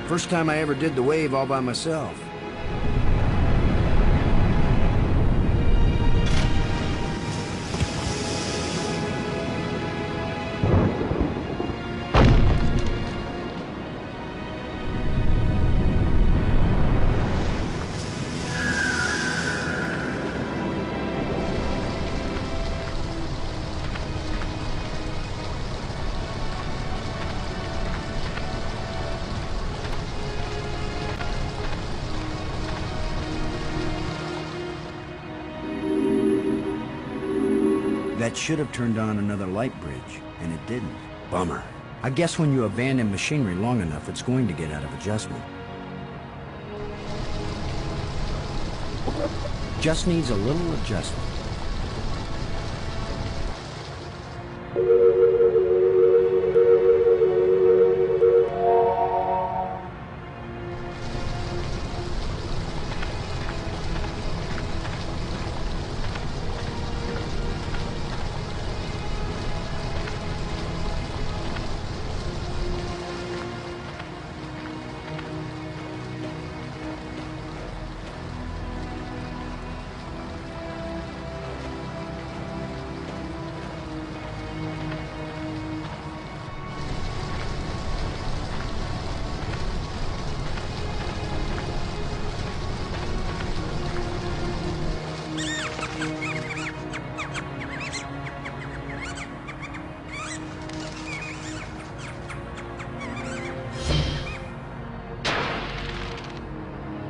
First time I ever did the wave all by myself. That should have turned on another light bridge, and it didn't. Bummer. I guess when you abandon machinery long enough, it's going to get out of adjustment. Just needs a little adjustment.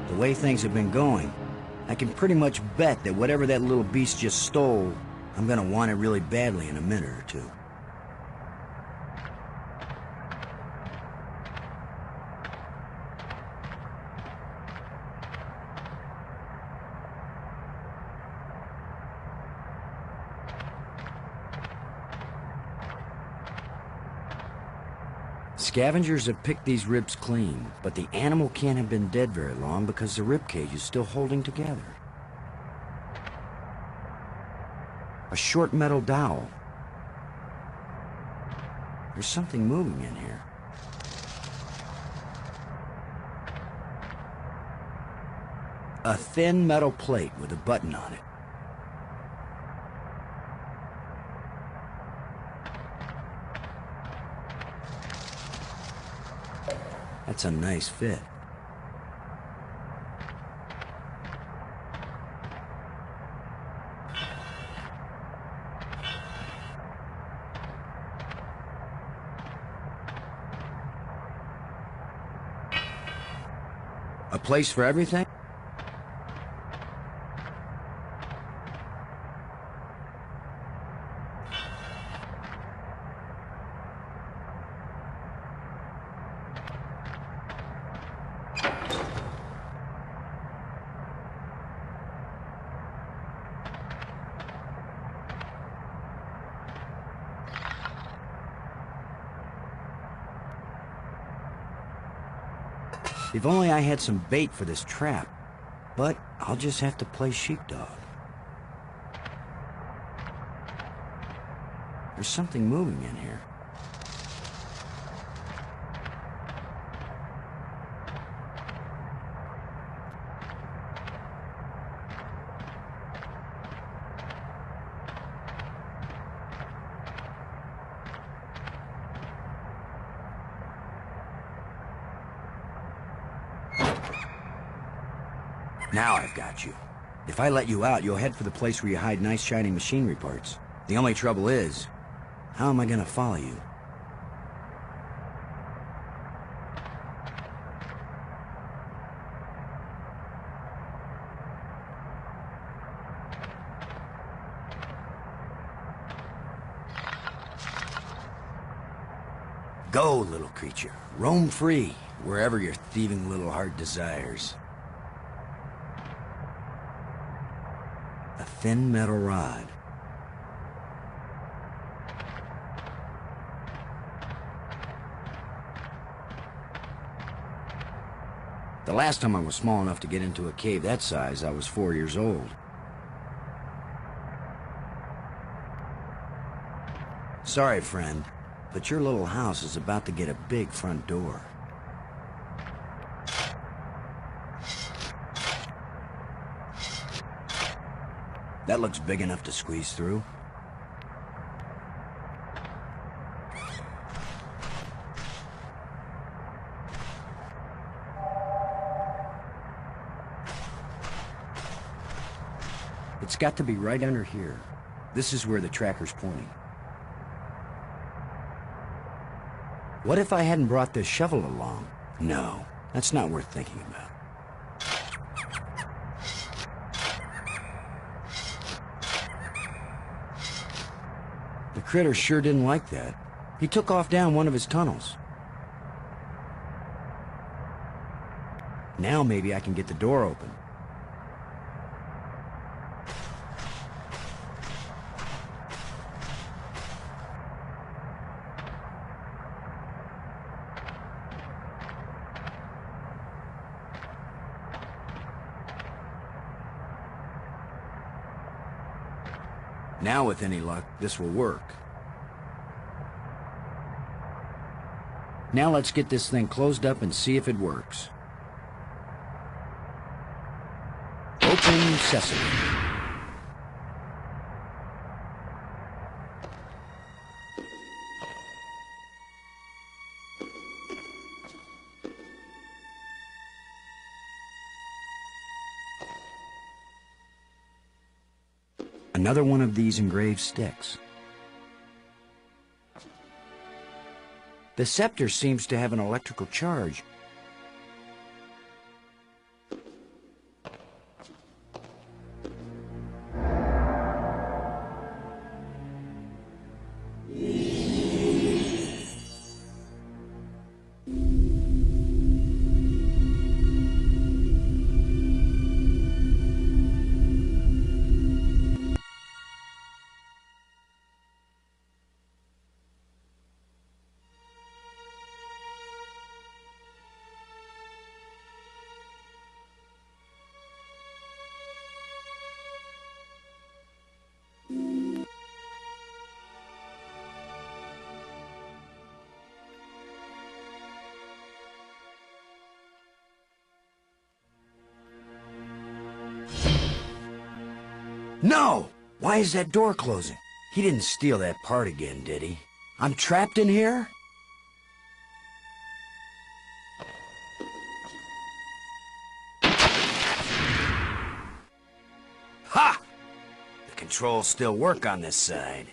The way things have been going, I can pretty much bet that whatever that little beast just stole, I'm gonna want it really badly in a minute or two. Scavengers have picked these ribs clean, but the animal can't have been dead very long because the rib cage is still holding together. A short metal dowel. There's something moving in here. A thin metal plate with a button on it. That's a nice fit. A place for everything? If only I had some bait for this trap, but I'll just have to play sheepdog. There's something moving in here. Now I've got you. If I let you out, you'll head for the place where you hide nice shiny machinery parts. The only trouble is, how am I gonna follow you? Go, little creature. Roam free, wherever your thieving little heart desires. A thin metal rod. The last time I was small enough to get into a cave that size, I was 4 years old. Sorry, friend, but your little house is about to get a big front door. That looks big enough to squeeze through. It's got to be right under here. This is where the tracker's pointing. What if I hadn't brought this shovel along? No, that's not worth thinking about. The critter sure didn't like that. He took off down one of his tunnels. Now maybe I can get the door open. Now, with any luck, this will work. Now let's get this thing closed up and see if it works. Open sesame. Another one of these engraved sticks. The scepter seems to have an electrical charge. No! Why is that door closing? He didn't steal that part again, did he? I'm trapped in here? Ha! The controls still work on this side.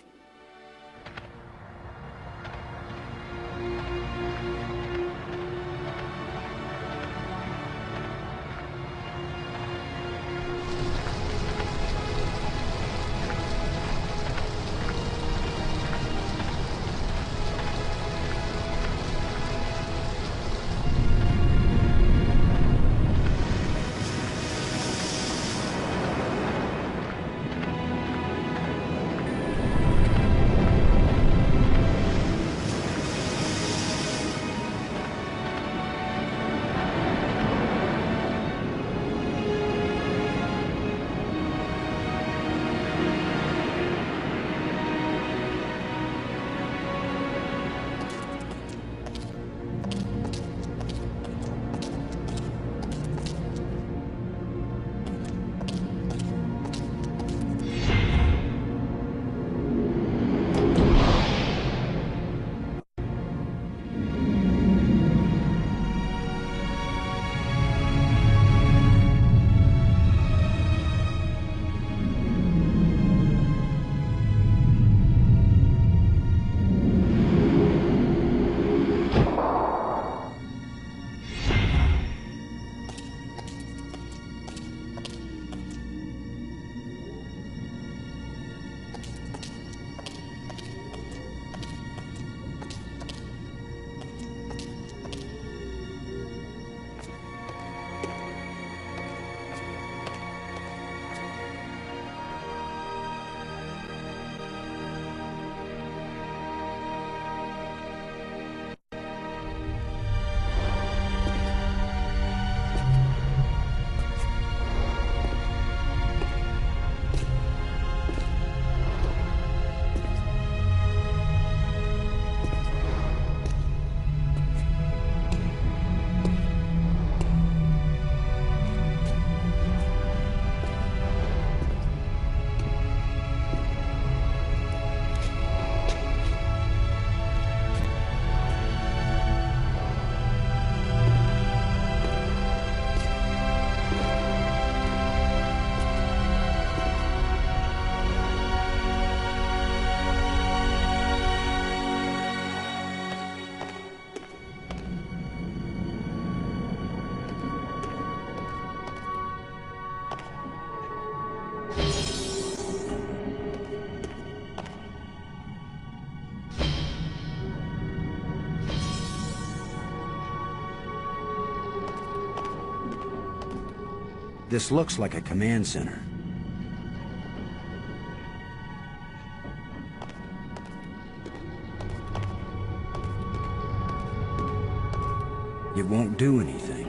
This looks like a command center. It won't do anything.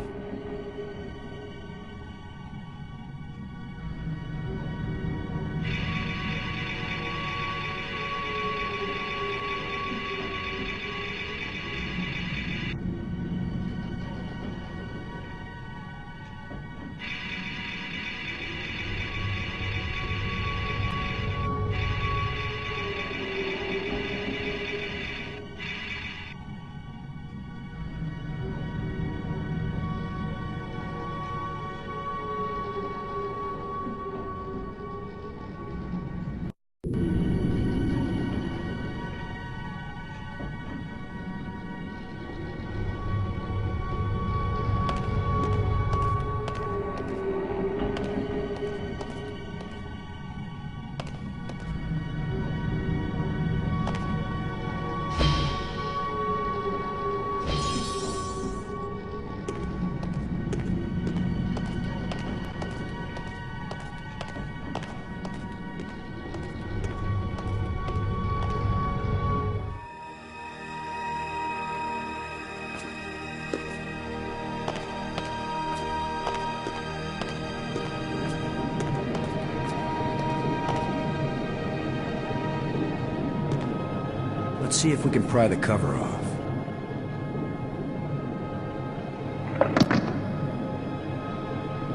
Let's see if we can pry the cover off.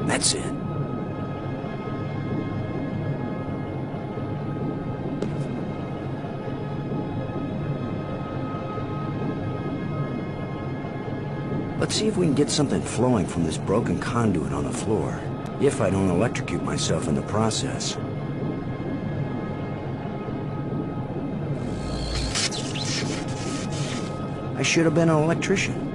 That's it. Let's see if we can get something flowing from this broken conduit on the floor, if I don't electrocute myself in the process. I should have been an electrician.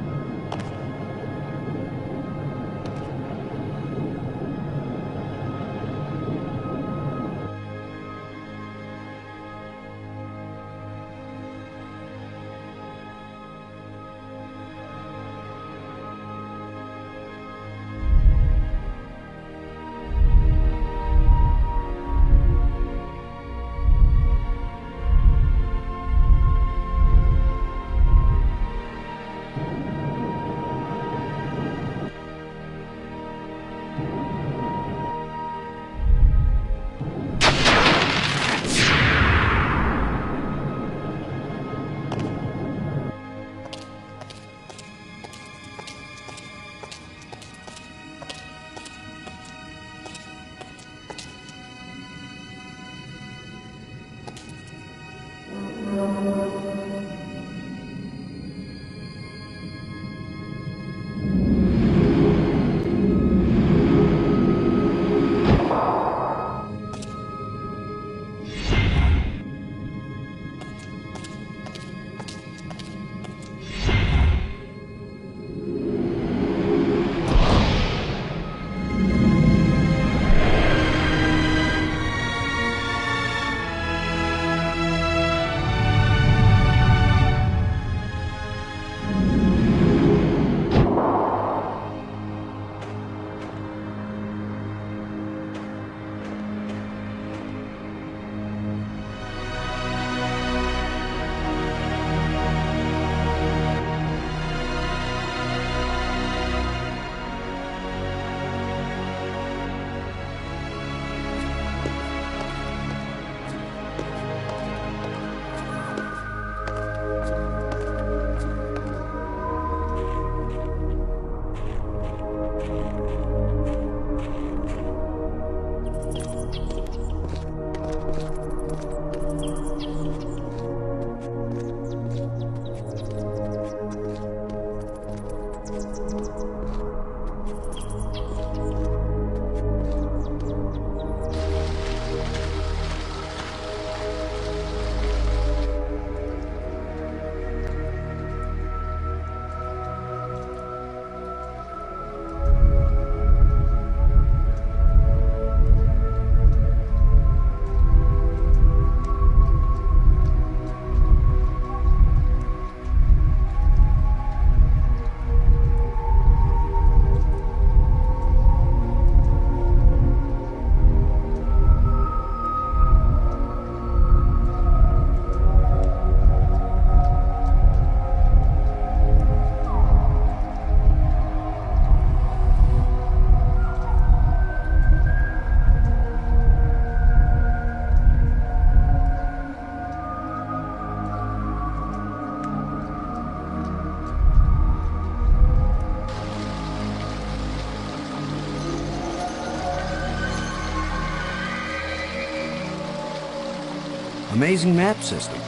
Amazing map system.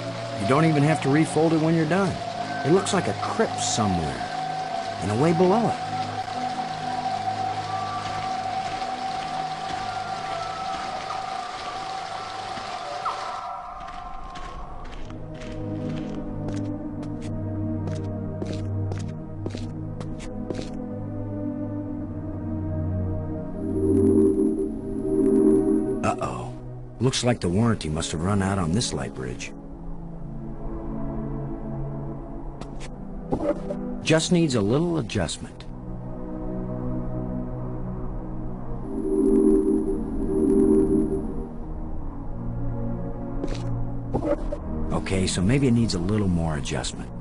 You don't even have to refold it when you're done. It looks like a crypt somewhere, and way below it. Uh-oh. Looks like the warranty must have run out on this light bridge. Just needs a little adjustment. Okay, so maybe it needs a little more adjustment.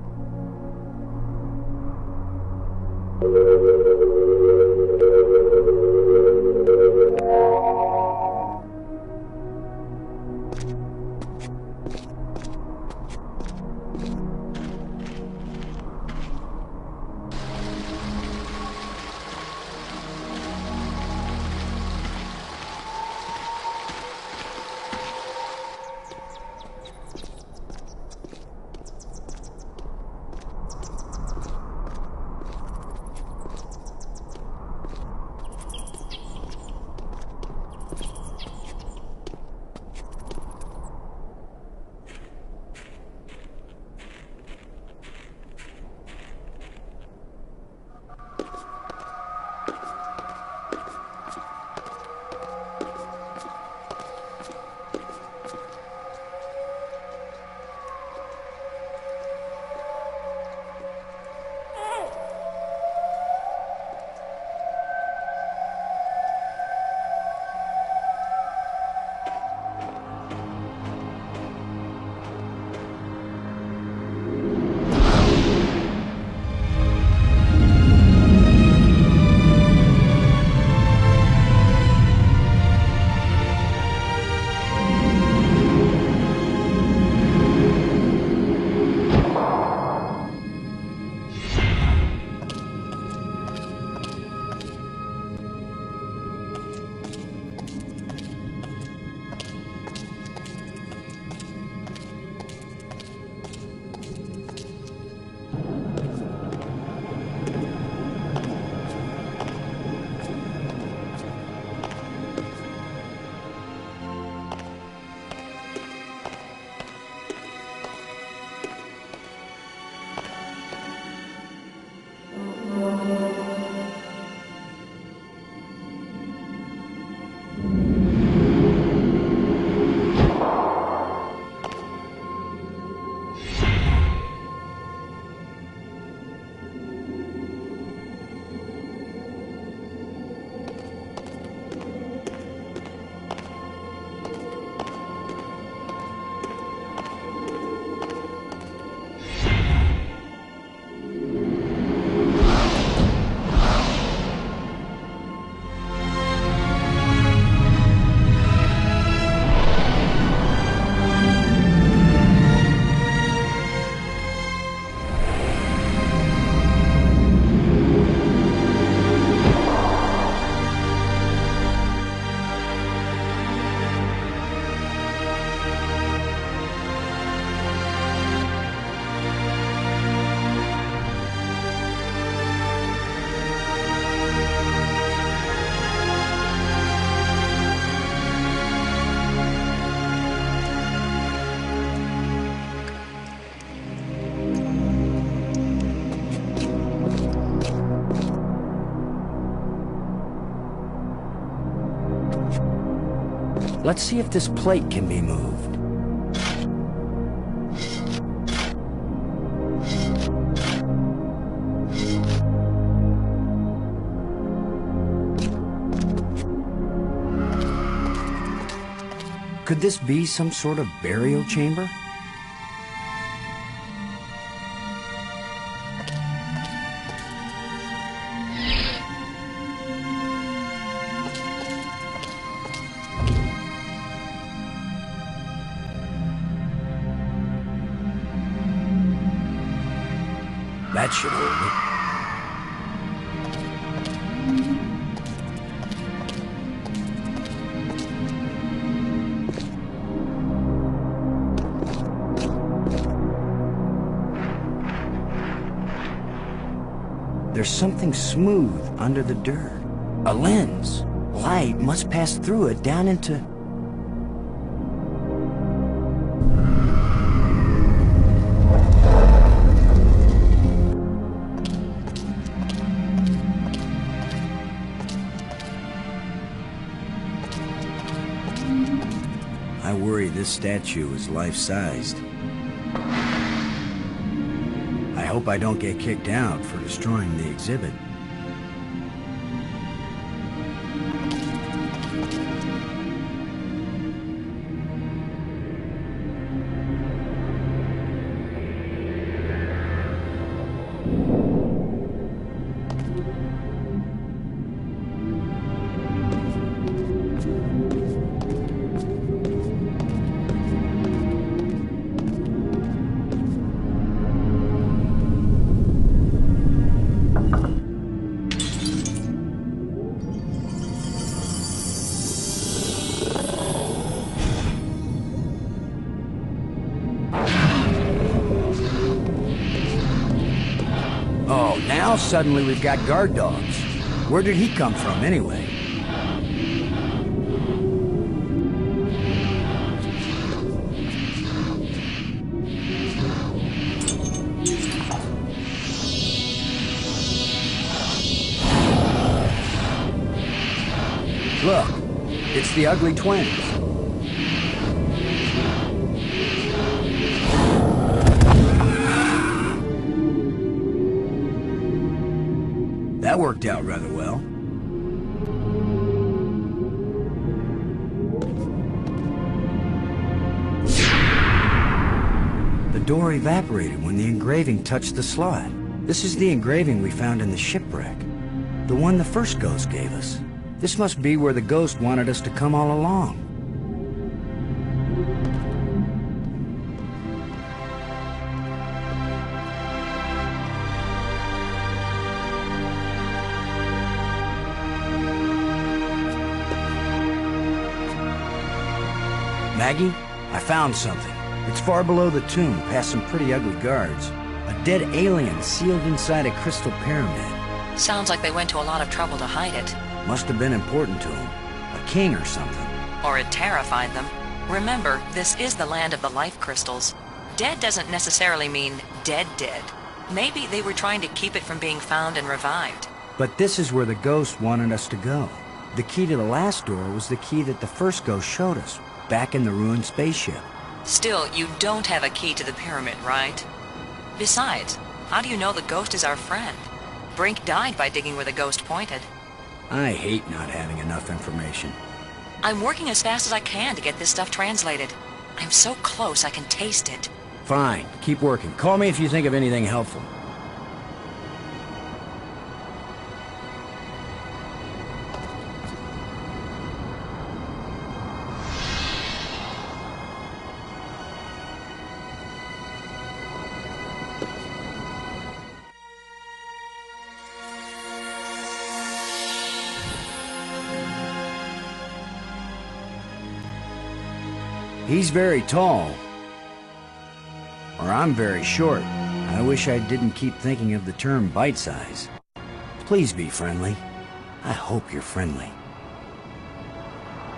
Let's see if this plate can be moved. Could this be some sort of burial chamber? That should hold it. There's something smooth under the dirt. A lens. Light must pass through it down into... I worry this statue is life-sized. I hope I don't get kicked out for destroying the exhibit. Oh, now suddenly we've got guard dogs. Where did he come from, anyway? Look, it's the Ugly Twins. That worked out rather well. The door evaporated when the engraving touched the slot. This is the engraving we found in the shipwreck. The one the first ghost gave us. This must be where the ghost wanted us to come all along. Maggie, I found something. It's far below the tomb, past some pretty ugly guards. A dead alien sealed inside a crystal pyramid. Sounds like they went to a lot of trouble to hide it. Must have been important to him. A king or something. Or it terrified them. Remember, this is the land of the life crystals. Dead doesn't necessarily mean dead. Maybe they were trying to keep it from being found and revived. But this is where the ghost wanted us to go. The key to the last door was the key that the first ghost showed us, back in the ruined spaceship. Still, you don't have a key to the pyramid, right? Besides, how do you know the ghost is our friend? Brink died by digging where the ghost pointed. I hate not having enough information. I'm working as fast as I can to get this stuff translated. I'm so close I can taste it. Fine, keep working. Call me if you think of anything helpful. He's very tall. Or I'm very short. I wish I didn't keep thinking of the term bite size. Please be friendly. I hope you're friendly.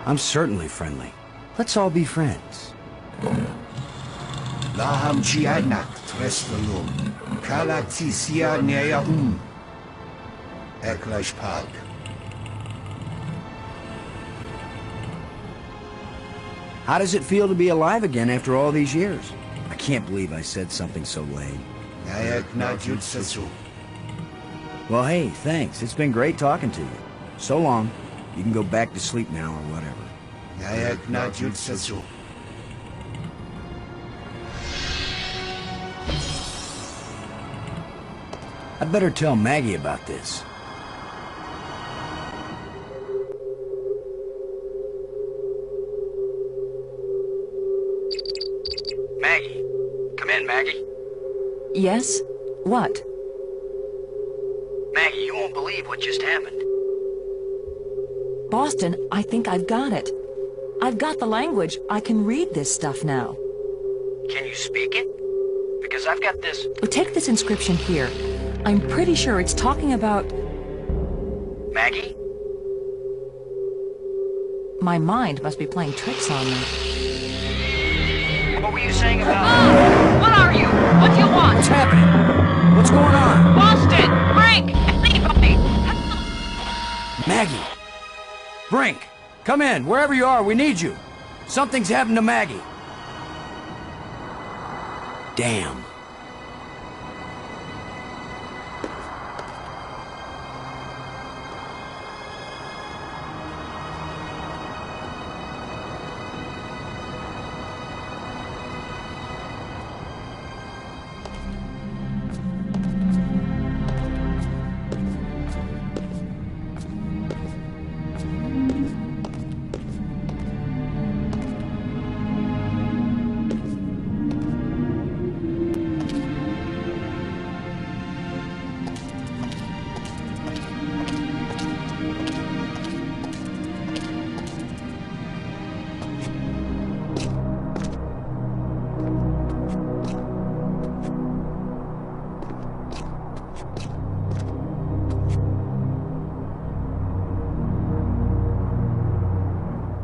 I'm certainly friendly. Let's all be friends. Laham Chianak Trestalum. Kalaxisia Neaum. Eklash Park. How does it feel to be alive again after all these years? I can't believe I said something so lame. Well, hey, thanks. It's been great talking to you. So long. You can go back to sleep now or whatever. I'd better tell Maggie about this. Maggie. Come in, Maggie. Yes? What? Maggie, you won't believe what just happened. Boston, I think I've got it. I've got the language. I can read this stuff now. Can you speak it? Because I've got this... Take this inscription here. I'm pretty sure it's talking about... Maggie? My mind must be playing tricks on me. What were you saying about... Oh! What are you? What do you want? What's happening? What's going on? Boston! Brink! Anybody! Maggie! Brink! Come in, wherever you are, we need you. Something's happened to Maggie. Damn.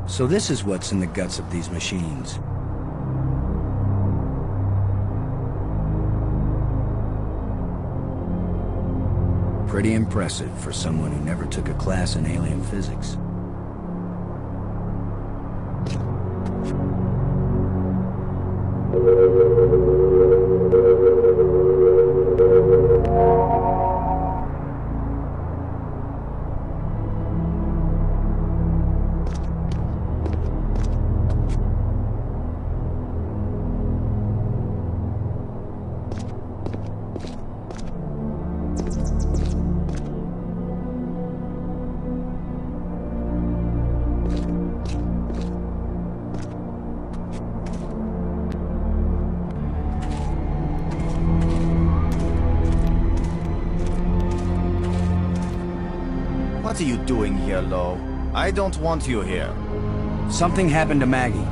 So this is what's in the guts of these machines. Pretty impressive for someone who never took a class in alien physics. What are you doing here, Lo? I don't want you here. Something happened to Maggie.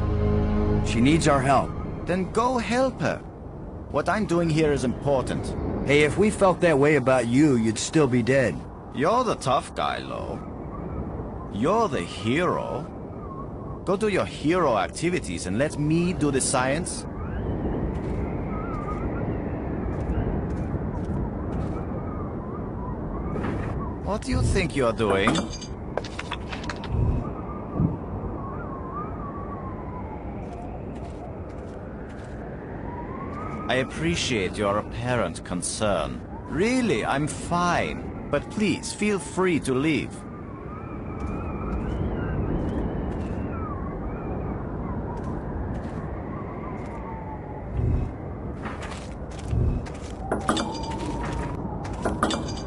She needs our help. Then go help her. What I'm doing here is important. Hey, if we felt that way about you, you'd still be dead. You're the tough guy, Lo. You're the hero. Go do your hero activities and let me do the science. What do you think you're doing? I appreciate your apparent concern. Really, I'm fine. But please, feel free to leave.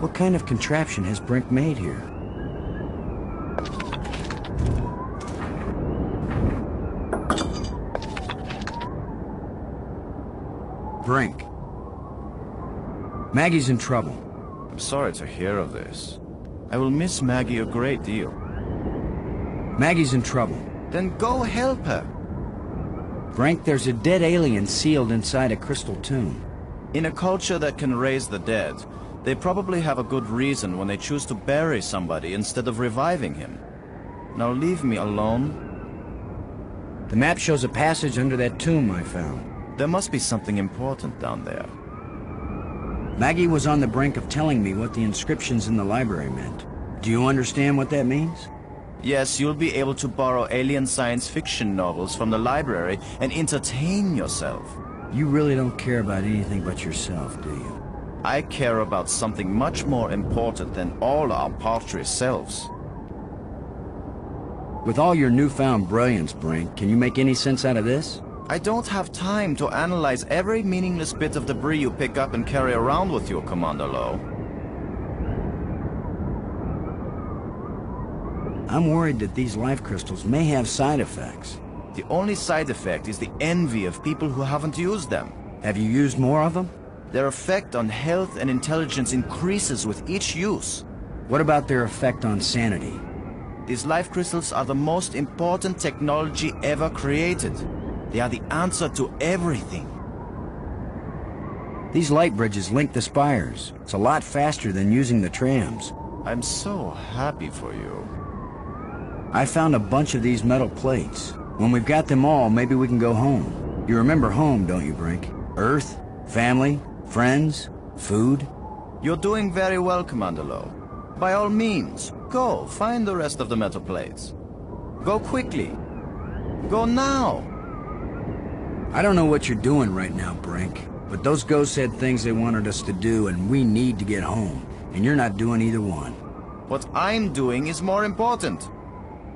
What kind of contraption has Brink made here? Brink. Maggie's in trouble. I'm sorry to hear of this. I will miss Maggie a great deal. Maggie's in trouble. Then go help her. Brink, there's a dead alien sealed inside a crystal tomb. In a culture that can raise the dead, they probably have a good reason when they choose to bury somebody instead of reviving him. Now leave me alone. The map shows a passage under that tomb I found. There must be something important down there. Maggie was on the brink of telling me what the inscriptions in the library meant. Do you understand what that means? Yes, you'll be able to borrow alien science fiction novels from the library and entertain yourself. You really don't care about anything but yourself, do you? I care about something much more important than all our paltry selves. With all your newfound brilliance, Brink, can you make any sense out of this? I don't have time to analyze every meaningless bit of debris you pick up and carry around with you, Commander Lo. I'm worried that these life crystals may have side effects. The only side effect is the envy of people who haven't used them. Have you used more of them? Their effect on health and intelligence increases with each use. What about their effect on sanity? These life crystals are the most important technology ever created. They are the answer to everything. These light bridges link the spires. It's a lot faster than using the trams. I'm so happy for you. I found a bunch of these metal plates. When we've got them all, maybe we can go home. You remember home, don't you, Brink? Earth, family, friends, food. You're doing very well, Commander Lowe. By all means, go find the rest of the metal plates. Go quickly. Go now. I don't know what you're doing right now, Brink, but those ghosts had things they wanted us to do, and we need to get home. And you're not doing either one. What I'm doing is more important.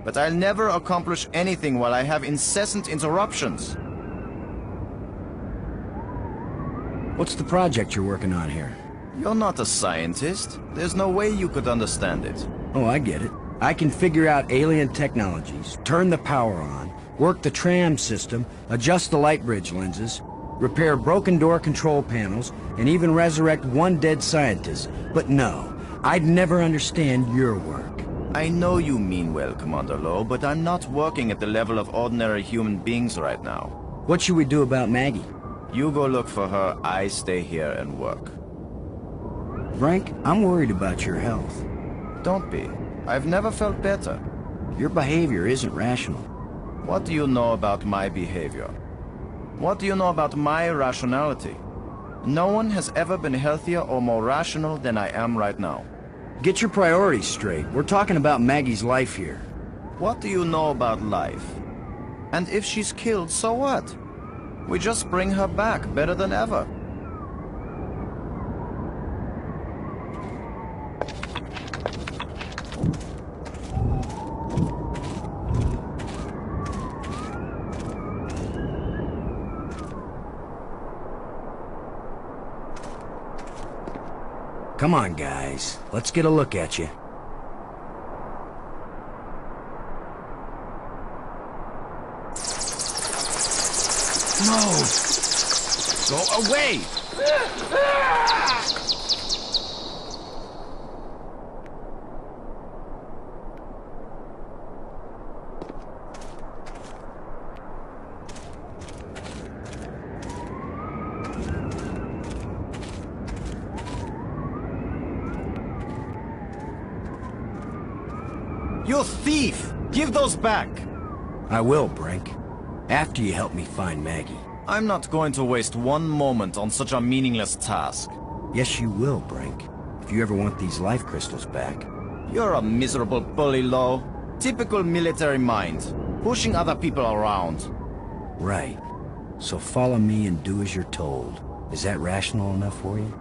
But I'll never accomplish anything while I have incessant interruptions. What's the project you're working on here? You're not a scientist. There's no way you could understand it. Oh, I get it. I can figure out alien technologies, turn the power on, work the tram system, adjust the light bridge lenses, repair broken door control panels, and even resurrect one dead scientist. But no, I'd never understand your work. I know you mean well, Commander Lowe, but I'm not working at the level of ordinary human beings right now. What should we do about Maggie? You go look for her, I stay here and work. Brink, I'm worried about your health. Don't be. I've never felt better. Your behavior isn't rational. What do you know about my behavior? What do you know about my rationality? No one has ever been healthier or more rational than I am right now. Get your priorities straight. We're talking about Maggie's life here. What do you know about life? And if she's killed, so what? We just bring her back better than ever. Come on, guys. Let's get a look at you. No! Go away! You thief! Give those back! I will, Brink. After you help me find Maggie. I'm not going to waste one moment on such a meaningless task. Yes, you will, Brink. If you ever want these life crystals back. You're a miserable bully, Lowe. Typical military mind. Pushing other people around. Right. So follow me and do as you're told. Is that rational enough for you?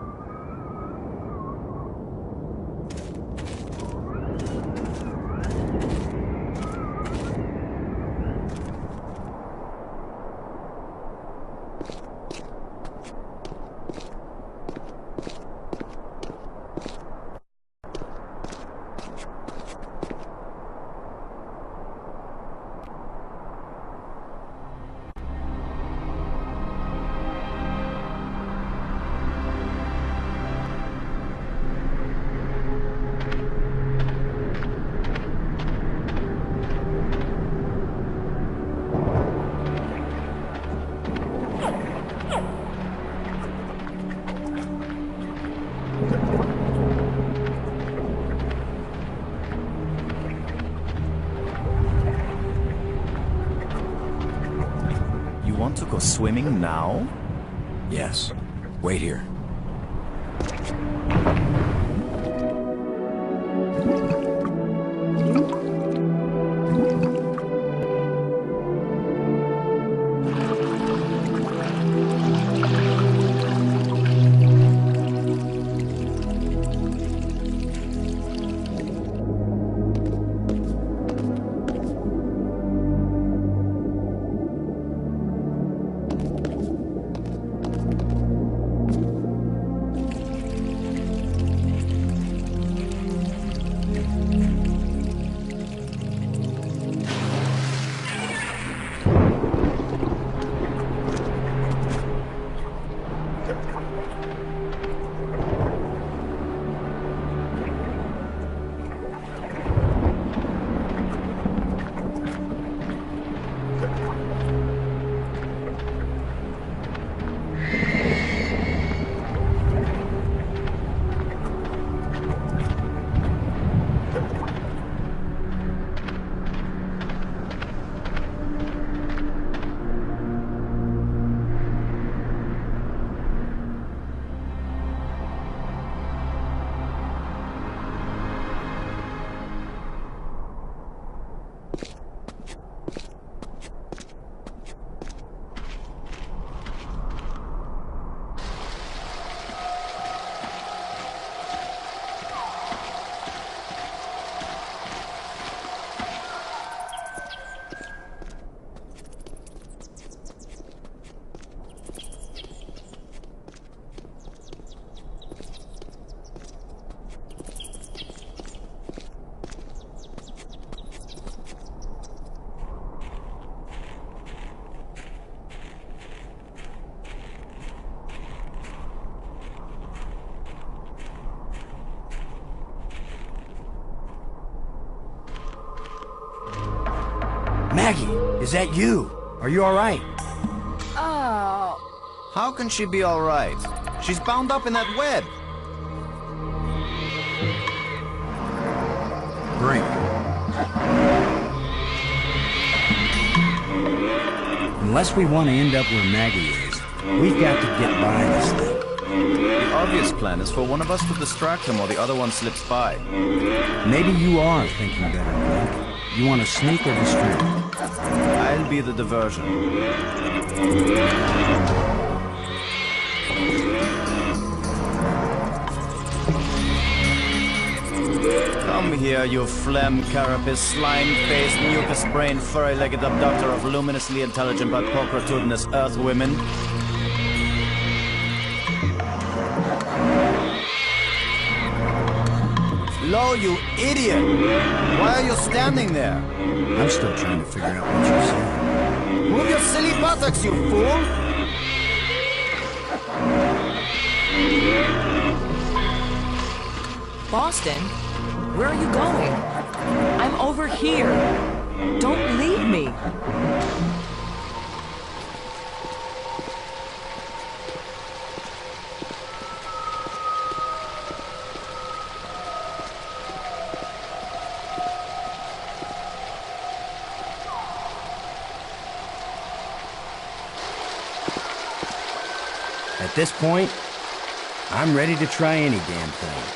Want to go swimming now? Yes. Wait here. Maggie, is that you? Are you all right? Oh. How can she be all right? She's bound up in that web. Brink. Unless we want to end up where Maggie is, we've got to get by this thing. The obvious plan is for one of us to distract him while the other one slips by. Maybe you are thinking better, Brink. You want to sneak or distract? I'll be the diversion. Come here, you phlegm carapace, slime-faced, mucus-brained, furry-legged abductor of luminously intelligent but pulchritudinous earth women. Lo, you idiot! Why are you standing there? I'm still trying to figure out what you're saying. Move your silly buttocks, you fool! Boston, where are you going? I'm over here. Don't leave me. At this point, I'm ready to try any damn thing.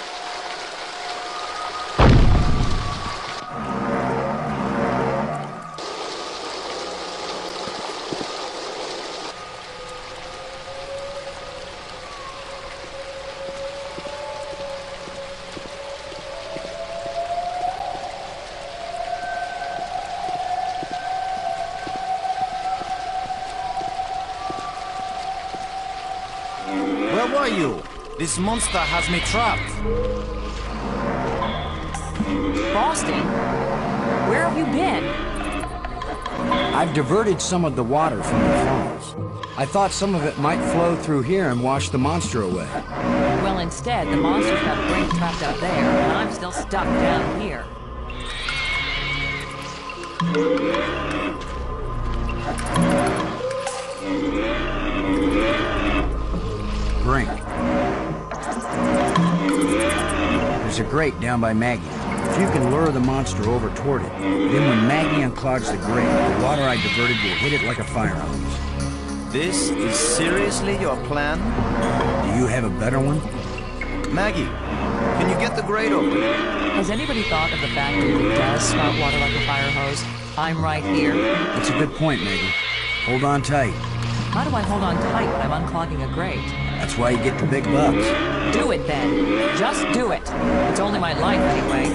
Where were you? This monster has me trapped. Boston, where have you been? I've diverted some of the water from the falls. I thought some of it might flow through here and wash the monster away. Well, instead, the monster's got Brink trapped out there, and I'm still stuck down here. Brink. There's a grate down by Maggie. If you can lure the monster over toward it, then when Maggie unclogs the grate, the water I diverted will hit it like a fire hose. This is seriously your plan? Do you have a better one? Maggie, can you get the grate open? Has anybody thought of the fact that it does spout water like a fire hose? I'm right here. That's a good point, Maggie. Hold on tight. How do I hold on tight when I'm unclogging a grate? That's why you get the big bucks. Do it then. Just do it. It's only my life anyway.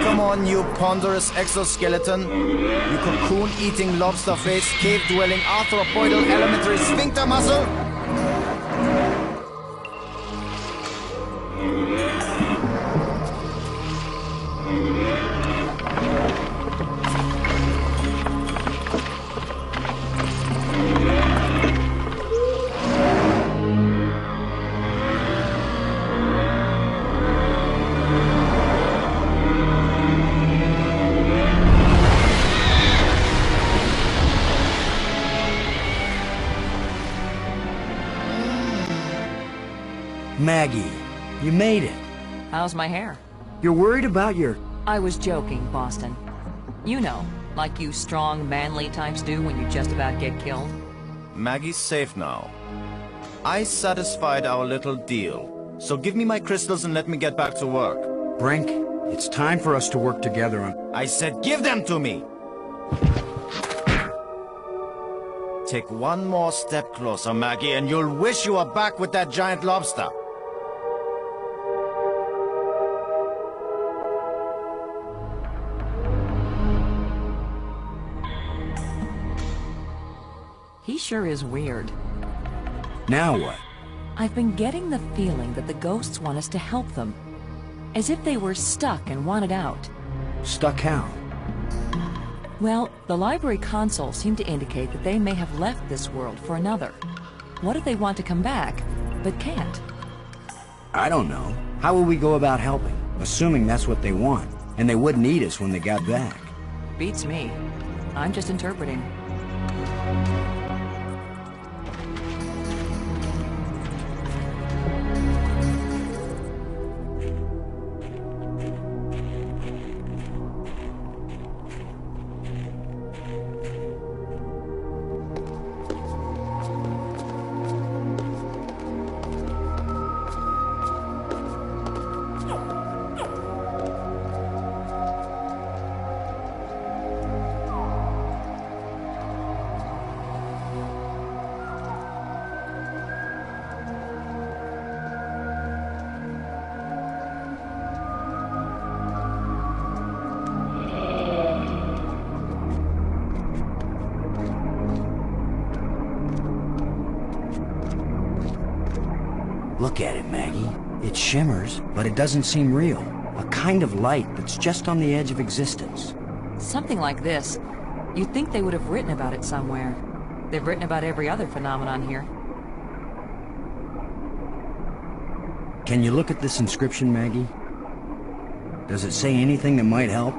Come on, you ponderous exoskeleton. You cocoon-eating, lobster-faced, cave-dwelling, arthropoidal elementary sphincter muscle. Maggie, you made it. How's my hair? You're worried about your... I was joking, Boston. You know, like you strong, manly types do when you just about get killed. Maggie's safe now. I satisfied our little deal. So give me my crystals and let me get back to work. Brink, it's time for us to work together on... I said give them to me! Take one more step closer, Maggie, and you'll wish you were back with that giant lobster. He sure is weird. Now what? I've been getting the feeling that the ghosts want us to help them. As if they were stuck and wanted out. Stuck how? Well, the library consoles seem to indicate that they may have left this world for another. What if they want to come back, but can't? I don't know. How will we go about helping? Assuming that's what they want, and they wouldn't eat us when they got back. Beats me. I'm just interpreting. Look at it, Maggie. It shimmers, but it doesn't seem real. A kind of light that's just on the edge of existence. Something like this. You'd think they would have written about it somewhere. They've written about every other phenomenon here. Can you look at this inscription, Maggie? Does it say anything that might help?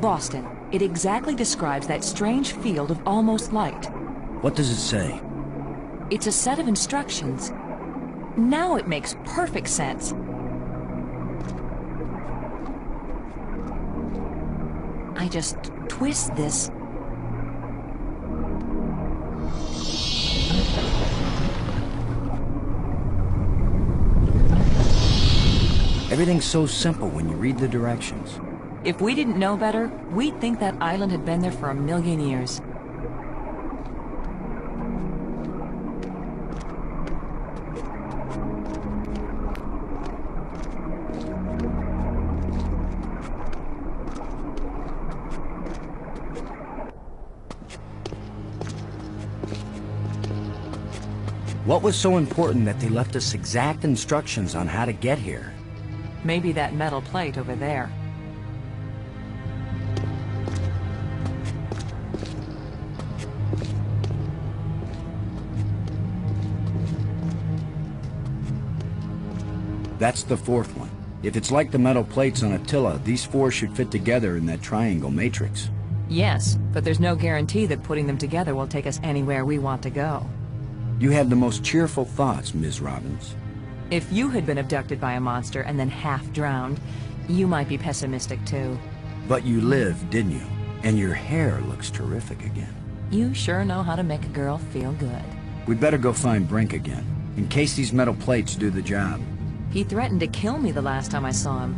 Boston. It exactly describes that strange field of almost light. What does it say? It's a set of instructions. Now it makes perfect sense. I just twist this. Everything's so simple when you read the directions. If we didn't know better, we'd think that island had been there for 1,000,000 years. What was so important that they left us exact instructions on how to get here? Maybe that metal plate over there. That's the fourth one. If it's like the metal plates on Attila, these four should fit together in that triangle matrix. Yes, but there's no guarantee that putting them together will take us anywhere we want to go. You have the most cheerful thoughts, Ms. Robbins. If you had been abducted by a monster and then half drowned, you might be pessimistic too. But you lived, didn't you? And your hair looks terrific again. You sure know how to make a girl feel good. We'd better go find Brink again, in case these metal plates do the job. He threatened to kill me the last time I saw him.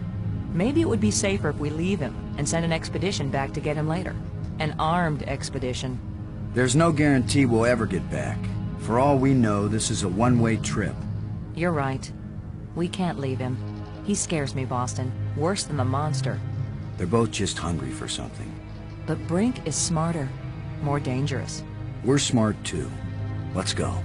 Maybe it would be safer if we leave him and send an expedition back to get him later. An armed expedition. There's no guarantee we'll ever get back. For all we know, this is a one-way trip. You're right. We can't leave him. He scares me, Boston. Worse than the monster. They're both just hungry for something. But Brink is smarter. More dangerous. We're smart too. Let's go.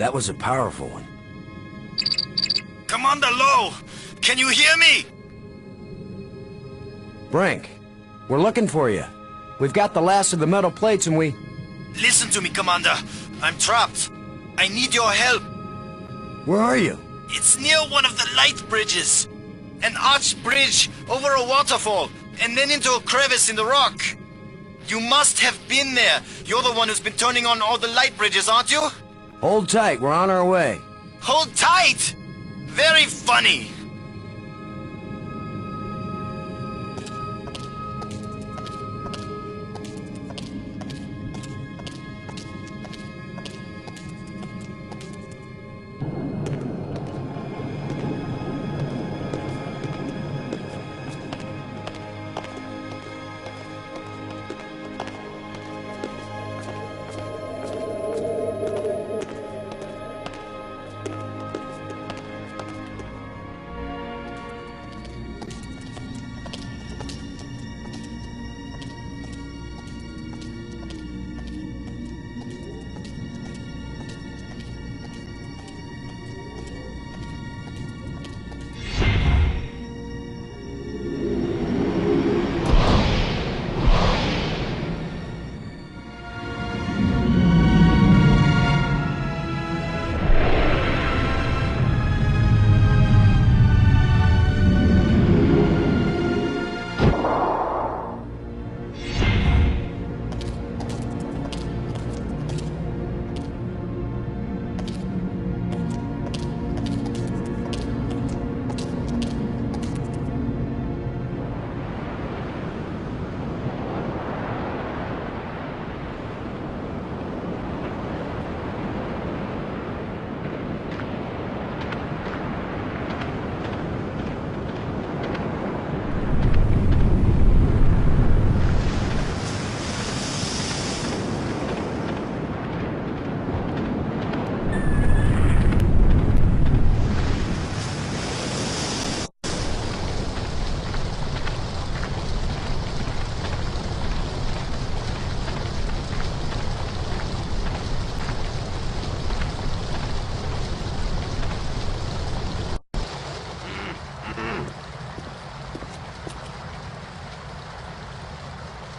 That was a powerful one. Commander Lowe! Can you hear me? Brink, we're looking for you. We've got the last of the metal plates and we... Listen to me, Commander. I'm trapped. I need your help. Where are you? It's near one of the light bridges. An arched bridge over a waterfall, and then into a crevice in the rock. You must have been there. You're the one who's been turning on all the light bridges, aren't you? Hold tight, we're on our way. Hold tight! Very funny.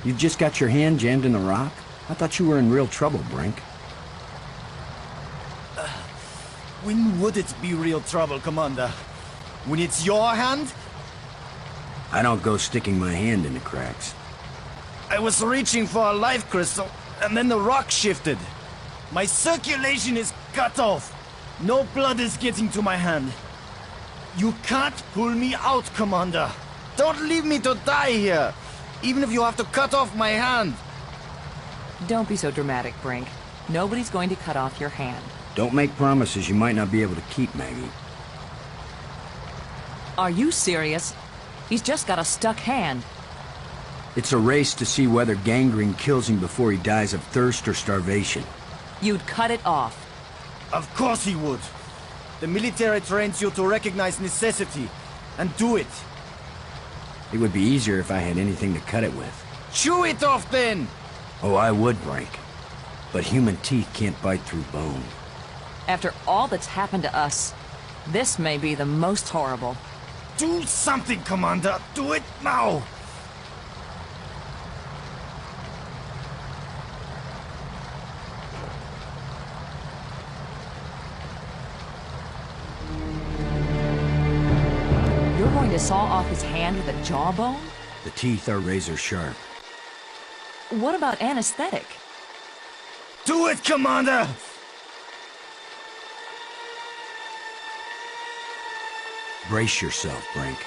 You just got your hand jammed in the rock? I thought you were in real trouble, Brink. When would it be real trouble, Commander? When it's your hand? I don't go sticking my hand in the cracks. I was reaching for a life crystal, and then the rock shifted. My circulation is cut off. No blood is getting to my hand. You can't pull me out, Commander. Don't leave me to die here, even if you have to cut off my hand. Don't be so dramatic, Brink. Nobody's going to cut off your hand. Don't make promises you might not be able to keep, Maggie. Are you serious? He's just got a stuck hand. It's a race to see whether gangrene kills him before he dies of thirst or starvation. You'd cut it off. Of course he would. The military trains you to recognize necessity, and do it. It would be easier if I had anything to cut it with. Chew it off then! Oh, I would, Brink. But human teeth can't bite through bone. After all that's happened to us, this may be the most horrible. Do something, Commander! Do it now! You're going to saw off his hand with a jawbone? The teeth are razor sharp. What about anesthetic? Do it, Commander! Brace yourself, Brink.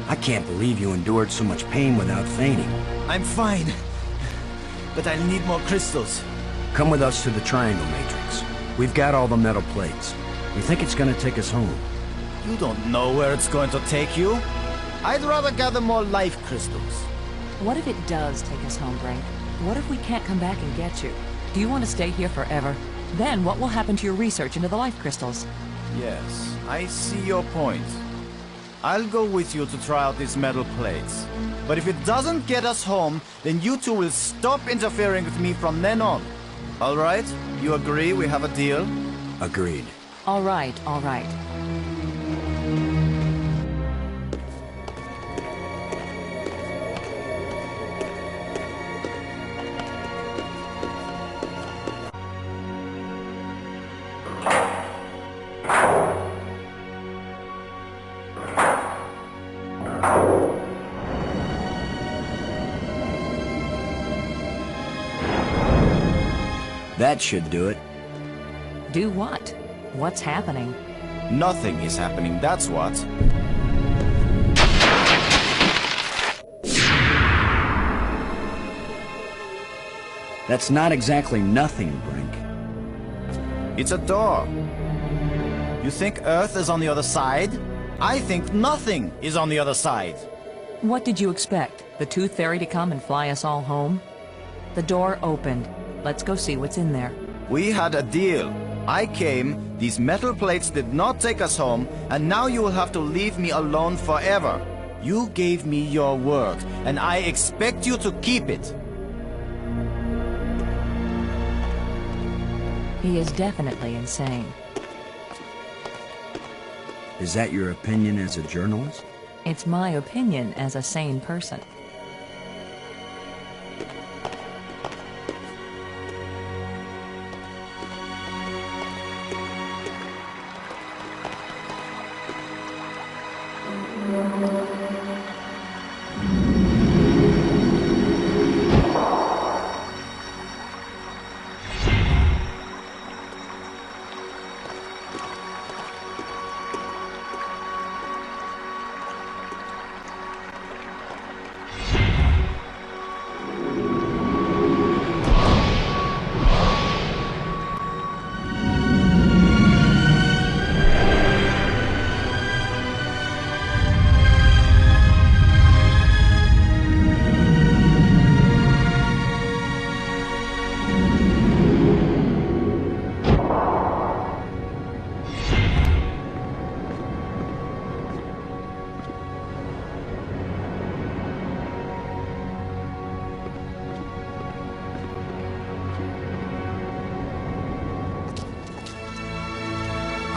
I can't believe you endured so much pain without fainting. I'm fine, but I'll need more crystals. Come with us to the Triangle Matrix. We've got all the metal plates. We think it's gonna take us home. You don't know where it's going to take you. I'd rather gather more life crystals. What if it does take us home, Brink? What if we can't come back and get you? Do you want to stay here forever? Then what will happen to your research into the life crystals? Yes, I see your point. I'll go with you to try out these metal plates. But if it doesn't get us home, then you two will stop interfering with me from then on. All right? You agree we have a deal? Agreed. All right, all right. That should do it. Do what? What's happening? Nothing is happening, that's what. That's not exactly nothing, Brink. It's a door. You think Earth is on the other side? I think nothing is on the other side. What did you expect? The Tooth Fairy to come and fly us all home? The door opened. Let's go see what's in there. We had a deal. I came, these metal plates did not take us home, and now you will have to leave me alone forever. You gave me your word, and I expect you to keep it. He is definitely insane. Is that your opinion as a journalist? It's my opinion as a sane person.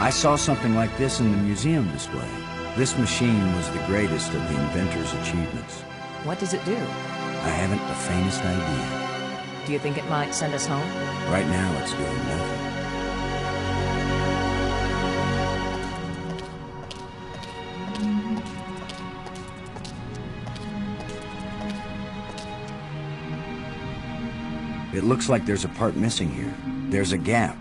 I saw something like this in the museum display. This machine was the greatest of the inventor's achievements. What does it do? I haven't the faintest idea. Do you think it might send us home? Right now, it's doing nothing. It looks like there's a part missing here. There's a gap.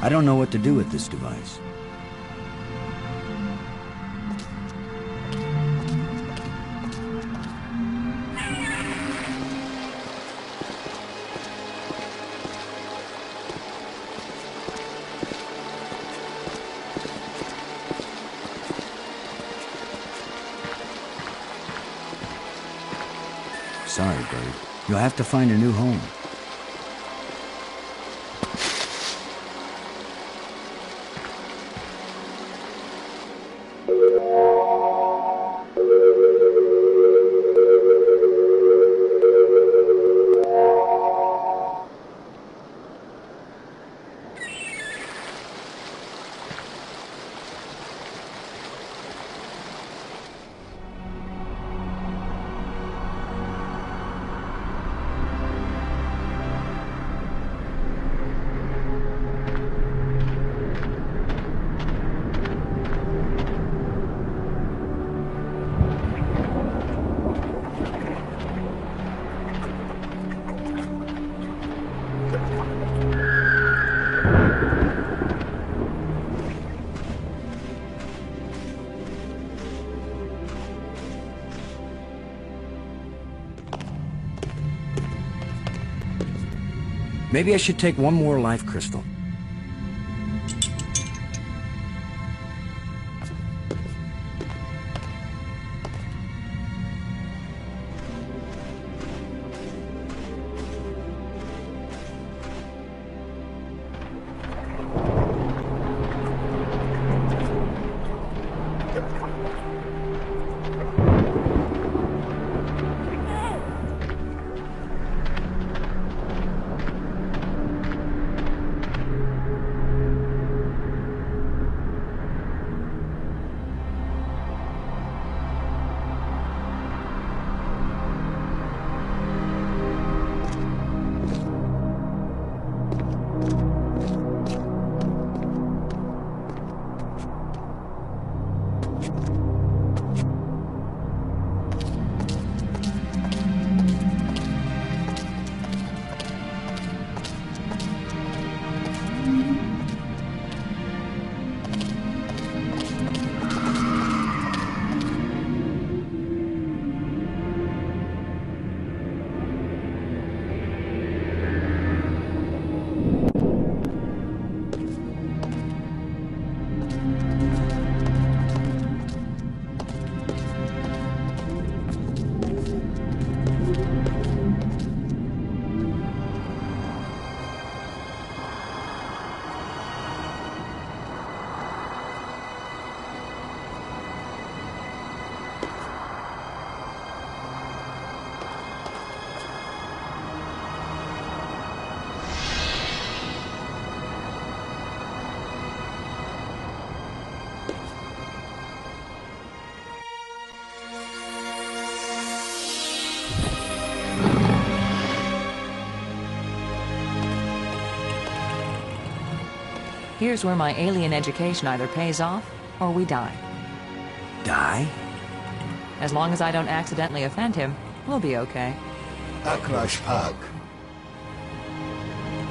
I don't know what to do with this device. Sorry, Bird. You'll have to find a new home. Maybe I should take one more life crystal. Here's where my alien education either pays off, or we die. Die? As long as I don't accidentally offend him, we'll be okay. Aklash Park.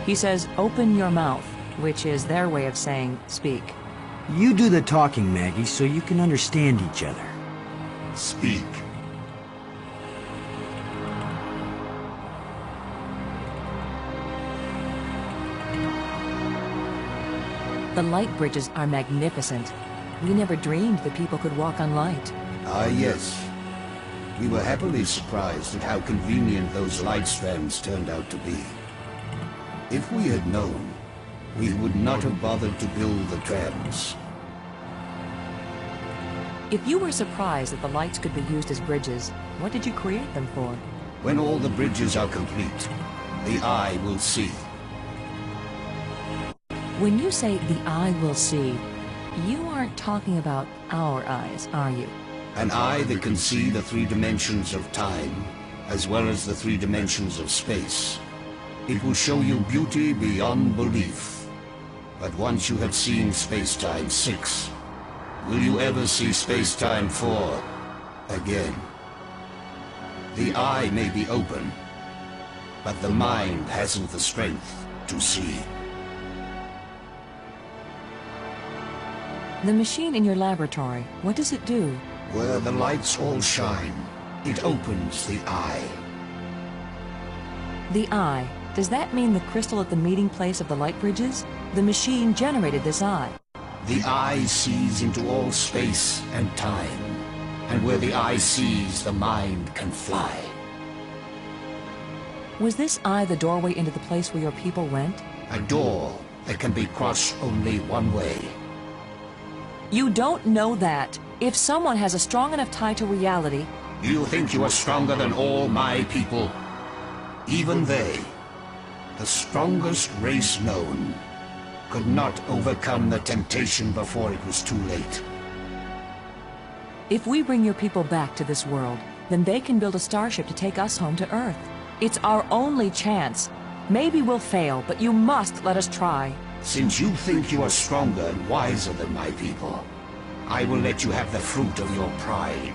He says, open your mouth, which is their way of saying, speak. You do the talking, Maggie, so you can understand each other. Speak. The light bridges are magnificent. We never dreamed that people could walk on light. Ah, yes. We were happily surprised at how convenient those light strands turned out to be. If we had known, we would not have bothered to build the trams. If you were surprised that the lights could be used as bridges, what did you create them for? When all the bridges are complete, the eye will see. When you say the eye will see, you aren't talking about our eyes, are you? An eye that can see the 3 dimensions of time, as well as the 3 dimensions of space. It will show you beauty beyond belief. But once you have seen Space-Time 6, will you ever see Space-Time 4 again? The eye may be open, but the mind hasn't the strength to see. The machine in your laboratory, what does it do? Where the lights all shine, it opens the eye. The eye. Does that mean the crystal at the meeting place of the light bridges? The machine generated this eye. The eye sees into all space and time. And where the eye sees, the mind can fly. Was this eye the doorway into the place where your people went? A door that can be crossed only one way. You don't know that. If someone has a strong enough tie to reality... You think you are stronger than all my people? Even they, the strongest race known, could not overcome the temptation before it was too late. If we bring your people back to this world, then they can build a starship to take us home to Earth. It's our only chance. Maybe we'll fail, but you must let us try. Since you think you are stronger and wiser than my people, I will let you have the fruit of your pride.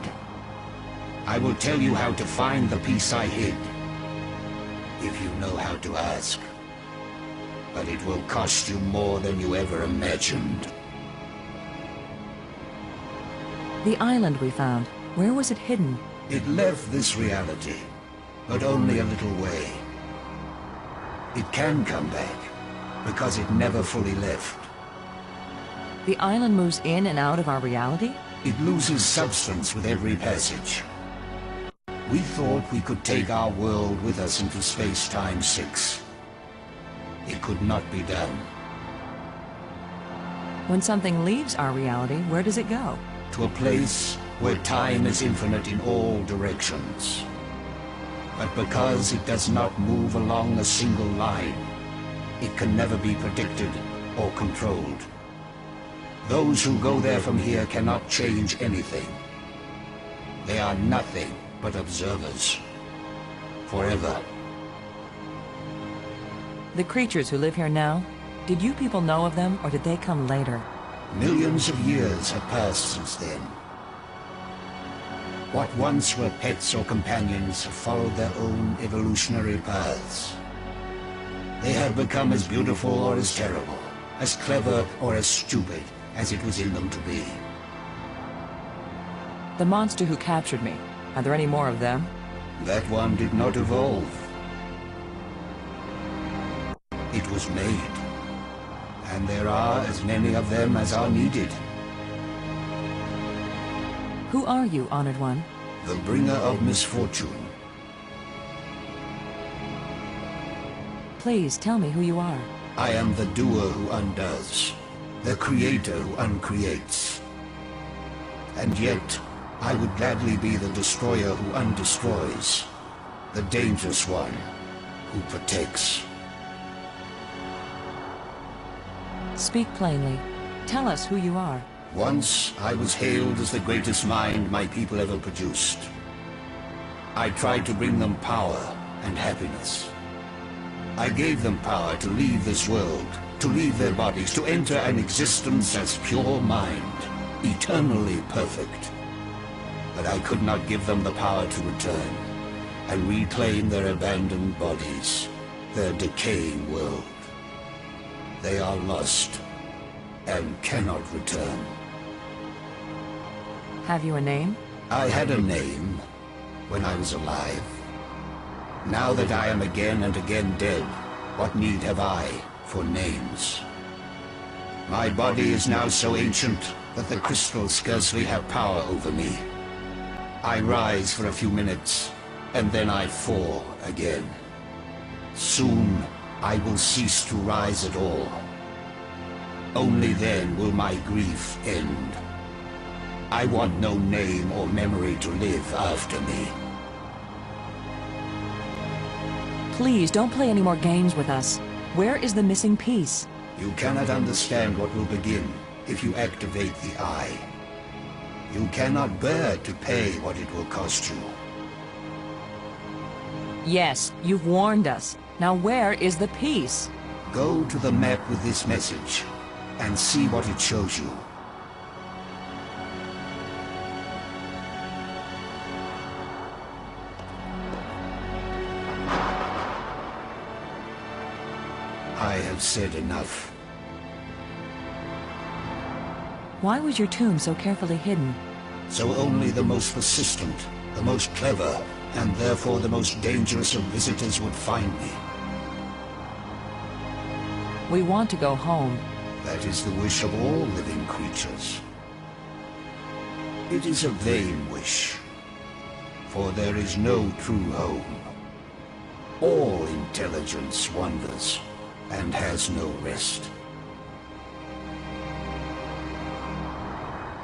I will tell you how to find the piece I hid, if you know how to ask. But it will cost you more than you ever imagined. The island we found, where was it hidden? It left this reality, but only a little way. It can come back, because it never fully left. The island moves in and out of our reality? It loses substance with every passage. We thought we could take our world with us into space-time 6. It could not be done. When something leaves our reality, where does it go? To a place where time is infinite in all directions. But because it does not move along a single line, it can never be predicted or controlled. Those who go there from here cannot change anything. They are nothing but observers. Forever. The creatures who live here now, did you people know of them, or did they come later? Millions of years have passed since then. What once were pets or companions have followed their own evolutionary paths. They have become as beautiful or as terrible, as clever or as stupid as it was in them to be. The monster who captured me, are there any more of them? That one did not evolve. It was made. And there are as many of them as are needed. Who are you, Honored One? The bringer of misfortune. Please tell me who you are. I am the doer who undoes, the creator who uncreates. And yet, I would gladly be the destroyer who undestroys, the dangerous one who protects. Speak plainly. Tell us who you are. Once, I was hailed as the greatest mind my people ever produced. I tried to bring them power and happiness. I gave them power to leave this world, to leave their bodies, to enter an existence as pure mind, eternally perfect. But I could not give them the power to return and reclaim their abandoned bodies, their decaying world. They are lost and cannot return. Have you a name? I had a name when I was alive. Now that I am again and again dead, what need have I for names? My body is now so ancient that the crystals scarcely have power over me. I rise for a few minutes, and then I fall again. Soon, I will cease to rise at all. Only then will my grief end. I want no name or memory to live after me. Please, don't play any more games with us. Where is the missing piece? You cannot understand what will begin if you activate the eye. You cannot bear to pay what it will cost you. Yes, you've warned us. Now where is the piece? Go to the map with this message and see what it shows you. I have said enough. Why was your tomb so carefully hidden? So only the most persistent, the most clever, and therefore the most dangerous of visitors would find me. We want to go home. That is the wish of all living creatures. It is a vain wish, for there is no true home. All intelligence wanders and has no rest.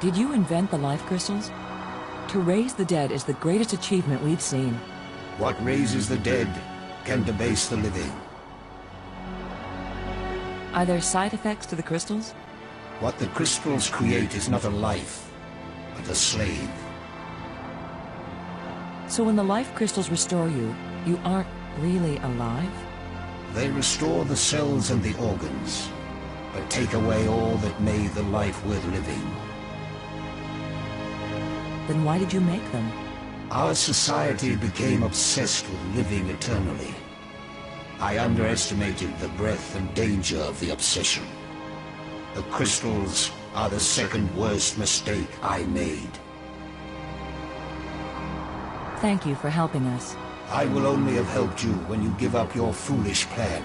Did you invent the life crystals? To raise the dead is the greatest achievement we've seen. What raises the dead can debase the living. Are there side effects to the crystals? What the crystals create is not a life, but a slave. So when the life crystals restore you, you aren't really alive? They restore the cells and the organs, but take away all that made the life worth living. Then why did you make them? Our society became obsessed with living eternally. I underestimated the breadth and danger of the obsession. The crystals are the second worst mistake I made. Thank you for helping us. I will only have helped you when you give up your foolish plan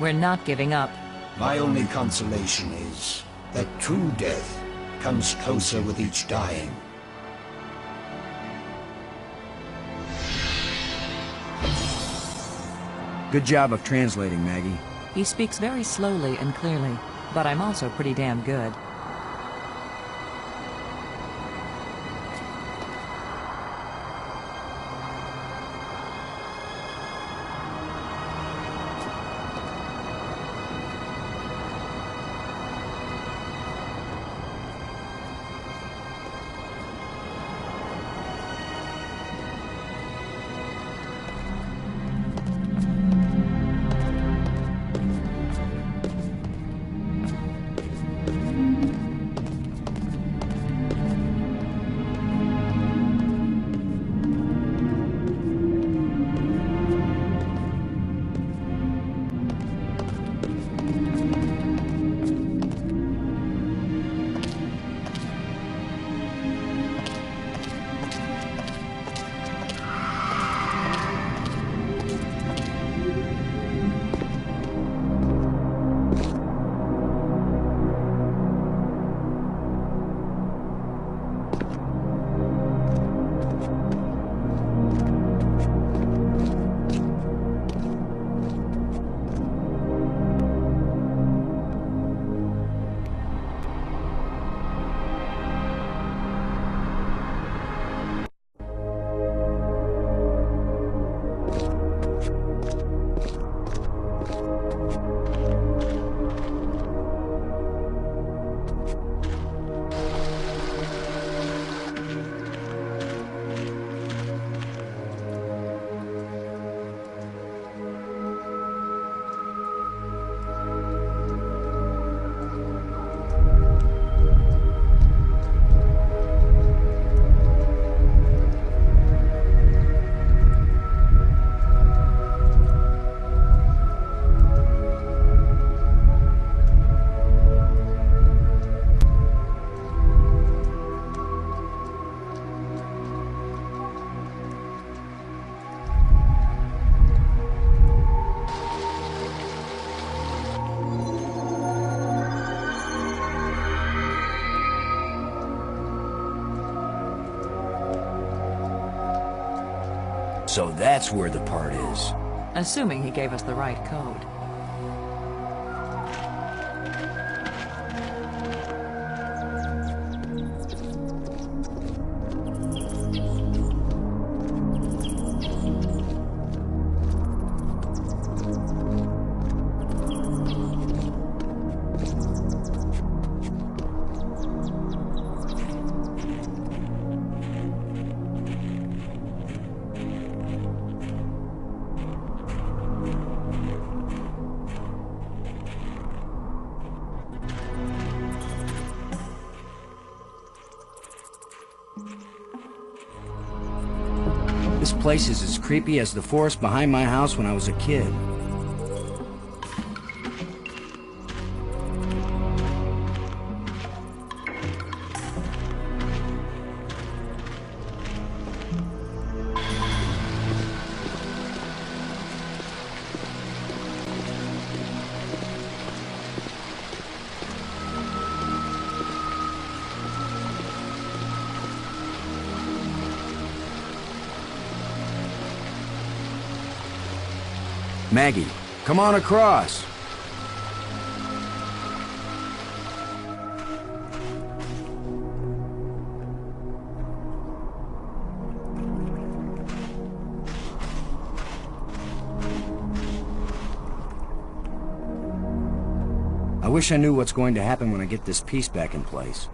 We're not giving up. My only consolation is that true death comes closer with each dying. Good job of translating, Maggie. He speaks very slowly and clearly, but I'm also pretty damn good. So that's where the part is. Assuming he gave us the right code. This place is as creepy as the forest behind my house when I was a kid. Maggie, come on across. I wish I knew what's going to happen when I get this piece back in place.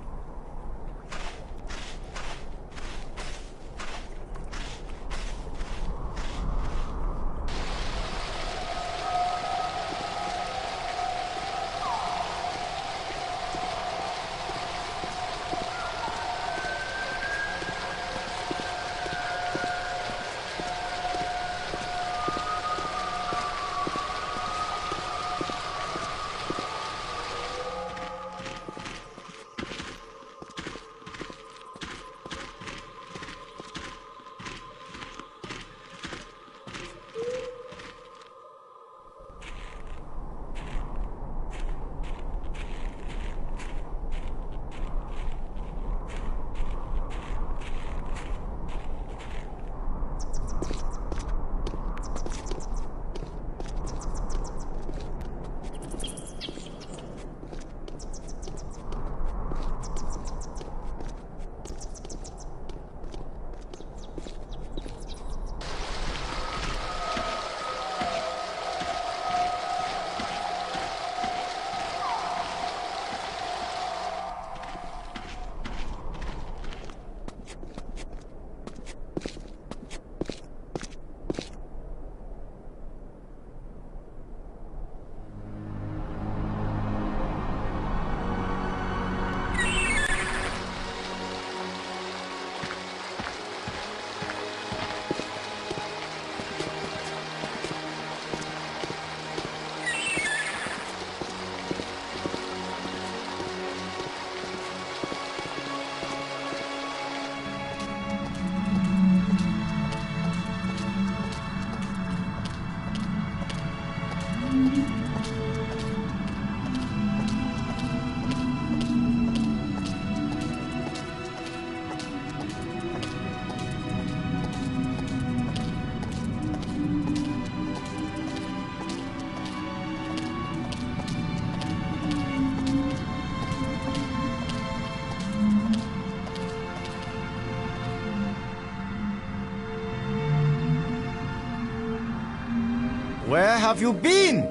have you been?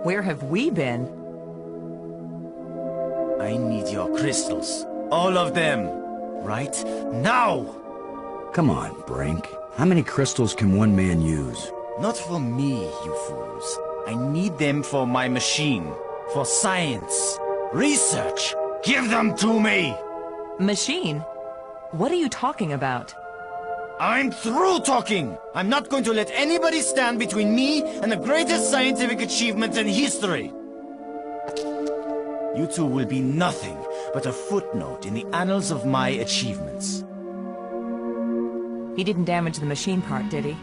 Where have we been? I need your crystals. All of them. Right now! Come on, Brink. How many crystals can one man use? Not for me, you fools. I need them for my machine. For science. Research. Give them to me! Machine? What are you talking about? I'm through talking! I'm not going to let anybody stand between me and the greatest scientific achievement in history! You two will be nothing but a footnote in the annals of my achievements. He didn't damage the machine part, did he?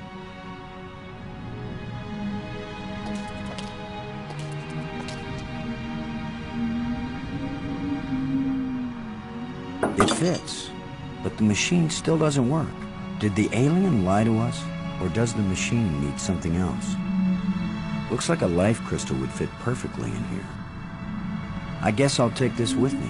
It fits, but the machine still doesn't work. Did the alien lie to us, or does the machine need something else? Looks like a life crystal would fit perfectly in here. I guess I'll take this with me.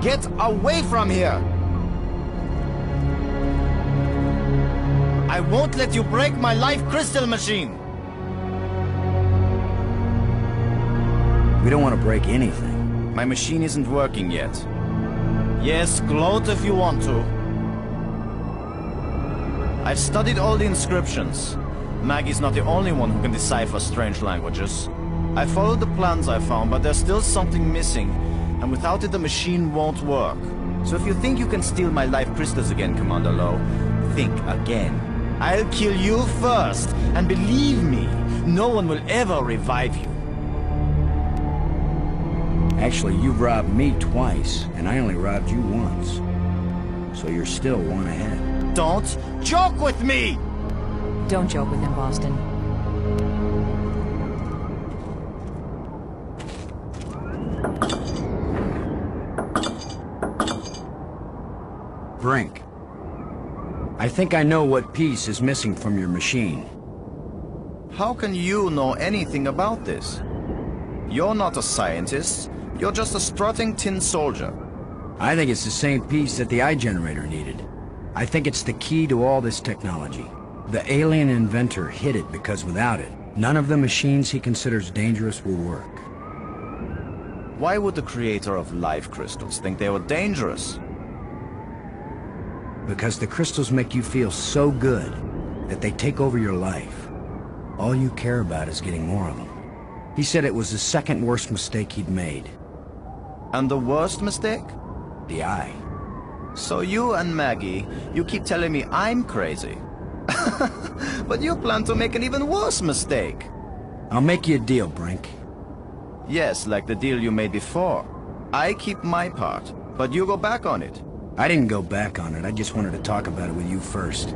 Get away from here! I won't let you break my life crystal machine! We don't want to break anything. My machine isn't working yet. Yes, gloat if you want to. I've studied all the inscriptions. Maggie's not the only one who can decipher strange languages. I followed the plans I found, but there's still something missing. And without it, the machine won't work. So if you think you can steal my life crystals again, Commander Lowe, think again. I'll kill you first, and believe me, no one will ever revive you. Actually, you've robbed me twice, and I only robbed you once. So you're still one ahead. Don't joke with me! Don't joke with him, Boston. Brink. I think I know what piece is missing from your machine. How can you know anything about this? You're not a scientist. You're just a strutting tin soldier. I think it's the same piece that the eye generator needed. I think it's the key to all this technology. The alien inventor hid it because without it, none of the machines he considers dangerous will work. Why would the creator of life crystals think they were dangerous? Because the crystals make you feel so good that they take over your life. All you care about is getting more of them. He said it was the second worst mistake he'd made. And the worst mistake? The eye. So you and Maggie, you keep telling me I'm crazy. But you plan to make an even worse mistake. I'll make you a deal, Brink. Yes, like the deal you made before. I keep my part, but you go back on it. I didn't go back on it. I just wanted to talk about it with you first.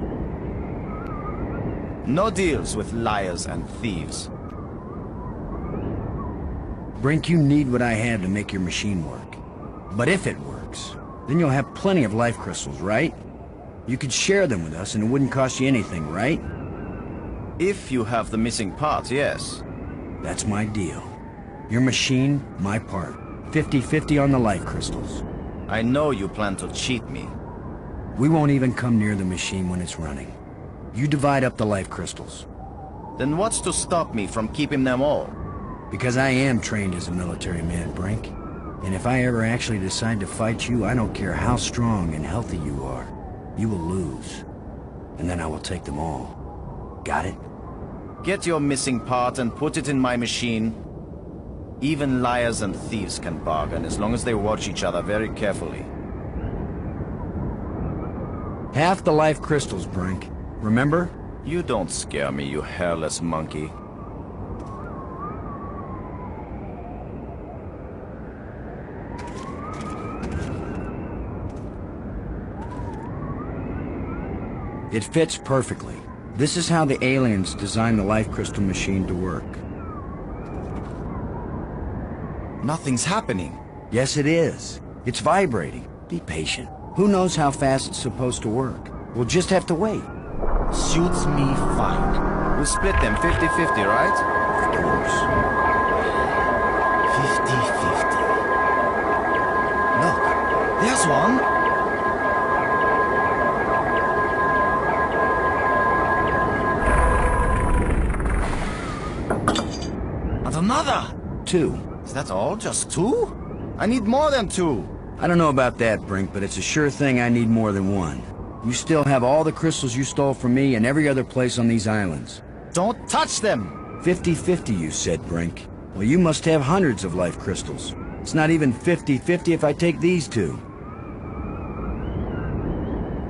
No deals with liars and thieves. Brink, you need what I have to make your machine work. But if it works, then you'll have plenty of life crystals, right? You could share them with us and it wouldn't cost you anything, right? If you have the missing part, yes. That's my deal. Your machine, my part. 50-50 on the life crystals. I know you plan to cheat me. We won't even come near the machine when it's running. You divide up the life crystals. Then what's to stop me from keeping them all? Because I am trained as a military man, Brink. And if I ever actually decide to fight you, I don't care how strong and healthy you are. You will lose. And then I will take them all. Got it? Get your missing part and put it in my machine. Even liars and thieves can bargain as long as they watch each other very carefully. Half the life crystals, Brink. Remember? You don't scare me, you hairless monkey. It fits perfectly. This is how the aliens designed the life crystal machine to work. Nothing's happening. Yes, it is. It's vibrating. Be patient. Who knows how fast it's supposed to work? We'll just have to wait. Suits me fine. We'll split them 50-50, right? Of course. 50-50. Look, there's one. And another. 2. Is that all? Just 2? I need more than 2. I don't know about that, Brink, but it's a sure thing I need more than 1. You still have all the crystals you stole from me and every other place on these islands. Don't touch them! 50-50, you said, Brink. Well, you must have hundreds of life crystals. It's not even 50-50 if I take these 2.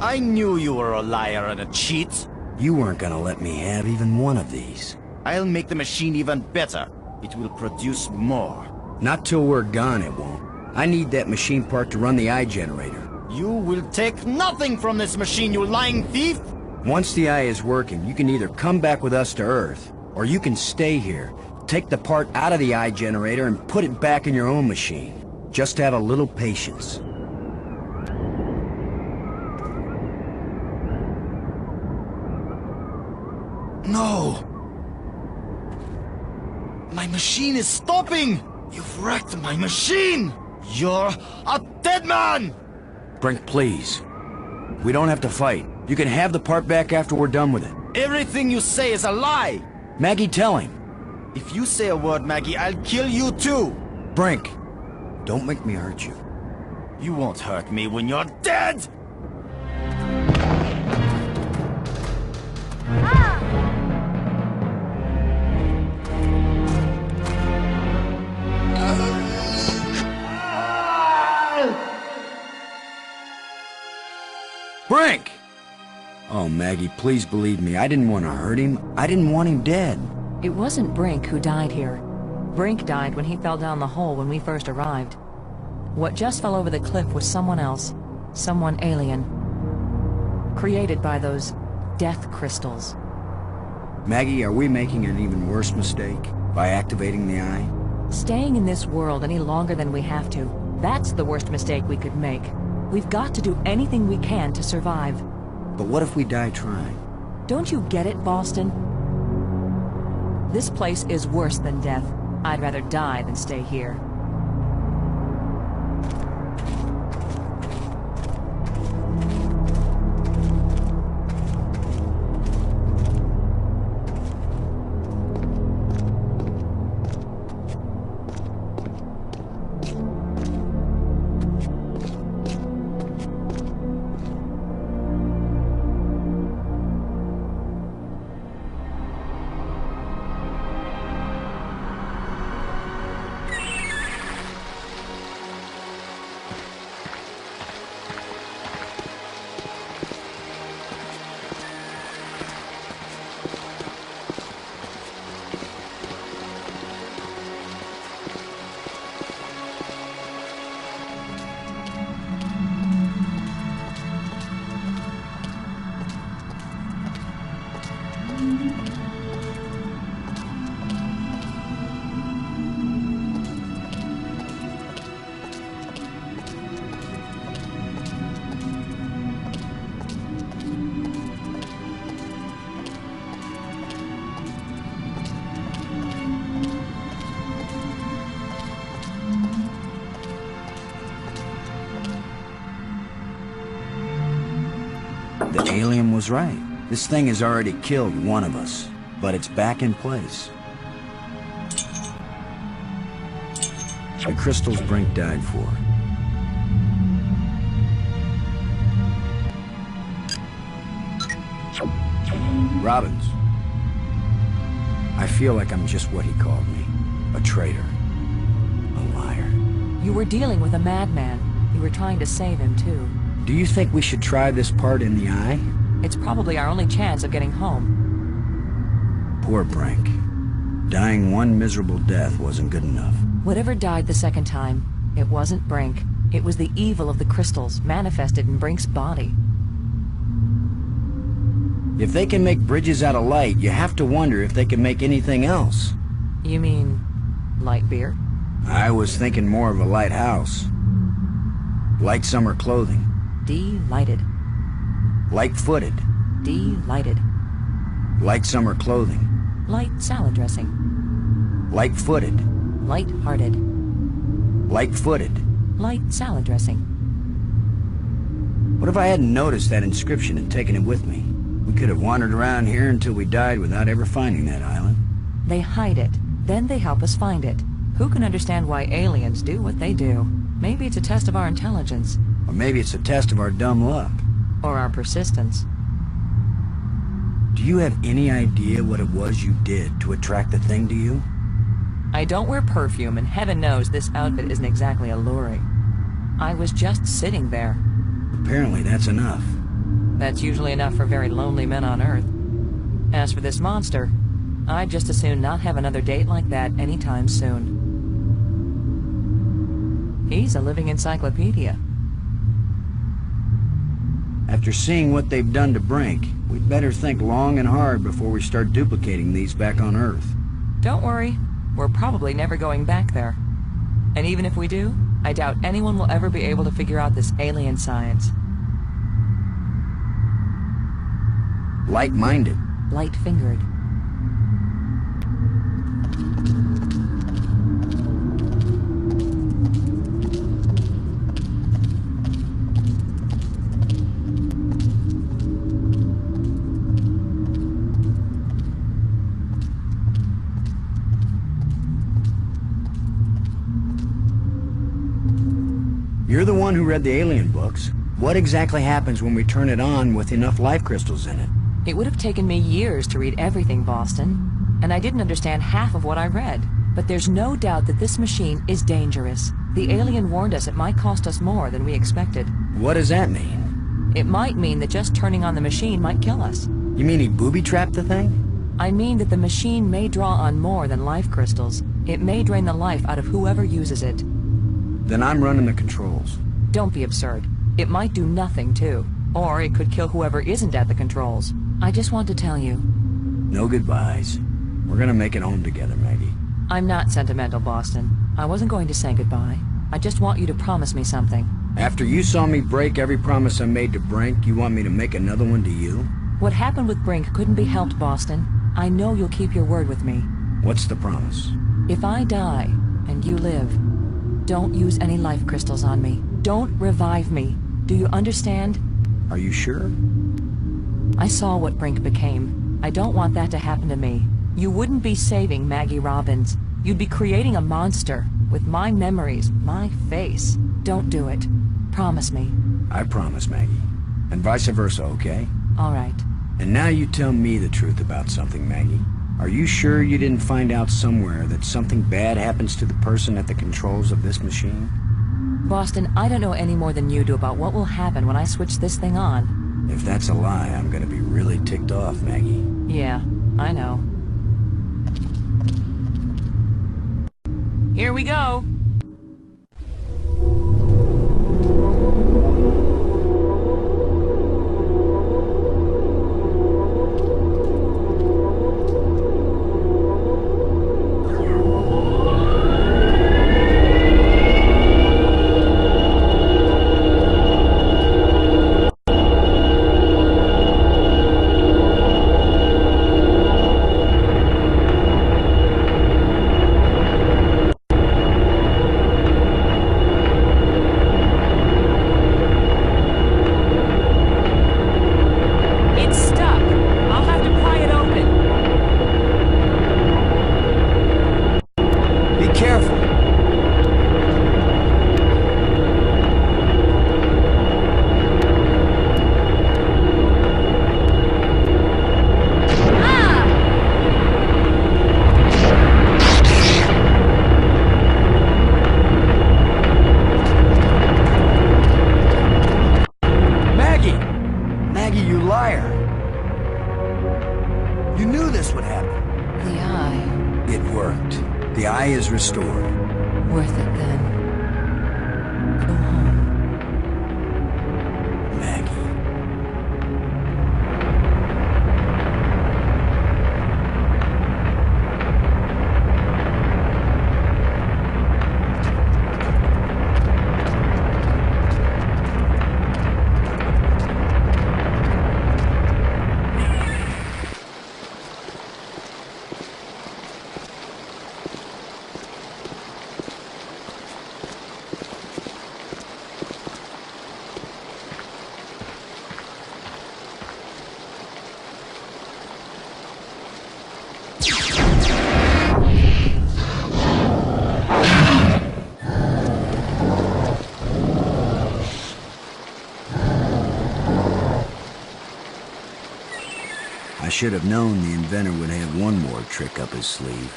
I knew you were a liar and a cheat. You weren't gonna let me have even one of these. I'll make the machine even better. It will produce more. Not till we're gone, it won't. I need that machine part to run the eye generator. You will take nothing from this machine, you lying thief! Once the eye is working, you can either come back with us to Earth, or you can stay here, take the part out of the eye generator and put it back in your own machine. Just have a little patience. No! My machine is stopping! You've wrecked my machine! You're a dead man! Brink, please. We don't have to fight. You can have the part back after we're done with it. Everything you say is a lie! Maggie, tell him. If you say a word, Maggie, I'll kill you too! Brink, don't make me hurt you. You won't hurt me when you're dead! Brink! Oh, Maggie, please believe me. I didn't want to hurt him. I didn't want him dead. It wasn't Brink who died here. Brink died when he fell down the hole when we first arrived. What just fell over the cliff was someone else. Someone alien. Created by those death crystals. Maggie, are we making an even worse mistake by activating the eye? Staying in this world any longer than we have to. That's the worst mistake we could make. We've got to do anything we can to survive. But what if we die trying? Don't you get it, Boston? This place is worse than death. I'd rather die than stay here. The alien was right. This thing has already killed one of us, but it's back in place. The crystals Brink died for. Robbins. I feel like I'm just what he called me. A traitor. A liar. You were dealing with a madman. You were trying to save him, too. Do you think we should try this part in the eye? It's probably our only chance of getting home. Poor Brink. Dying one miserable death wasn't good enough. Whatever died the second time, it wasn't Brink. It was the evil of the crystals, manifested in Brink's body. If they can make bridges out of light, you have to wonder if they can make anything else. You mean light beer? I was thinking more of a lighthouse. Light summer clothing. Delighted. Light-footed. Delighted. Light summer clothing. Light salad dressing. Light-footed. Light-hearted. Light-footed. Light salad dressing. What if I hadn't noticed that inscription and taken it with me? We could have wandered around here until we died without ever finding that island. They hide it. Then they help us find it. Who can understand why aliens do what they do? Maybe it's a test of our intelligence. Or maybe it's a test of our dumb luck. Or our persistence. Do you have any idea what it was you did to attract the thing to you? I don't wear perfume, and heaven knows this outfit isn't exactly alluring. I was just sitting there. Apparently that's enough. That's usually enough for very lonely men on Earth. As for this monster, I'd just as soon not have another date like that anytime soon. He's a living encyclopedia. After seeing what they've done to Brink, we'd better think long and hard before we start duplicating these back on Earth. Don't worry, we're probably never going back there. And even if we do, I doubt anyone will ever be able to figure out this alien science. Light-minded. Light-fingered. You're the one who read the alien books. What exactly happens when we turn it on with enough life crystals in it? It would have taken me years to read everything, Boston. And I didn't understand half of what I read. But there's no doubt that this machine is dangerous. The alien warned us it might cost us more than we expected. What does that mean? It might mean that just turning on the machine might kill us. You mean he booby-trapped the thing? I mean that the machine may draw on more than life crystals. It may drain the life out of whoever uses it. Then I'm running the controls. Don't be absurd. It might do nothing, too. Or it could kill whoever isn't at the controls. I just want to tell you. No goodbyes. We're gonna make it home together, Maggie. I'm not sentimental, Boston. I wasn't going to say goodbye. I just want you to promise me something. After you saw me break every promise I made to Brink, you want me to make another one to you? What happened with Brink couldn't be helped, Boston. I know you'll keep your word with me. What's the promise? If I die, and you live, don't use any life crystals on me. Don't revive me. Do you understand? Are you sure? I saw what Brink became. I don't want that to happen to me. You wouldn't be saving Maggie Robbins. You'd be creating a monster with my memories, my face. Don't do it. Promise me. I promise, Maggie. And vice versa, okay? All right. And now you tell me the truth about something, Maggie. Are you sure you didn't find out somewhere that something bad happens to the person at the controls of this machine? Boston, I don't know any more than you do about what will happen when I switch this thing on. If that's a lie, I'm gonna be really ticked off, Maggie. Yeah, I know. Here we go! worked. The eye is restored. Worth it then. Go home. Maggie. I should have known the inventor would have one more trick up his sleeve.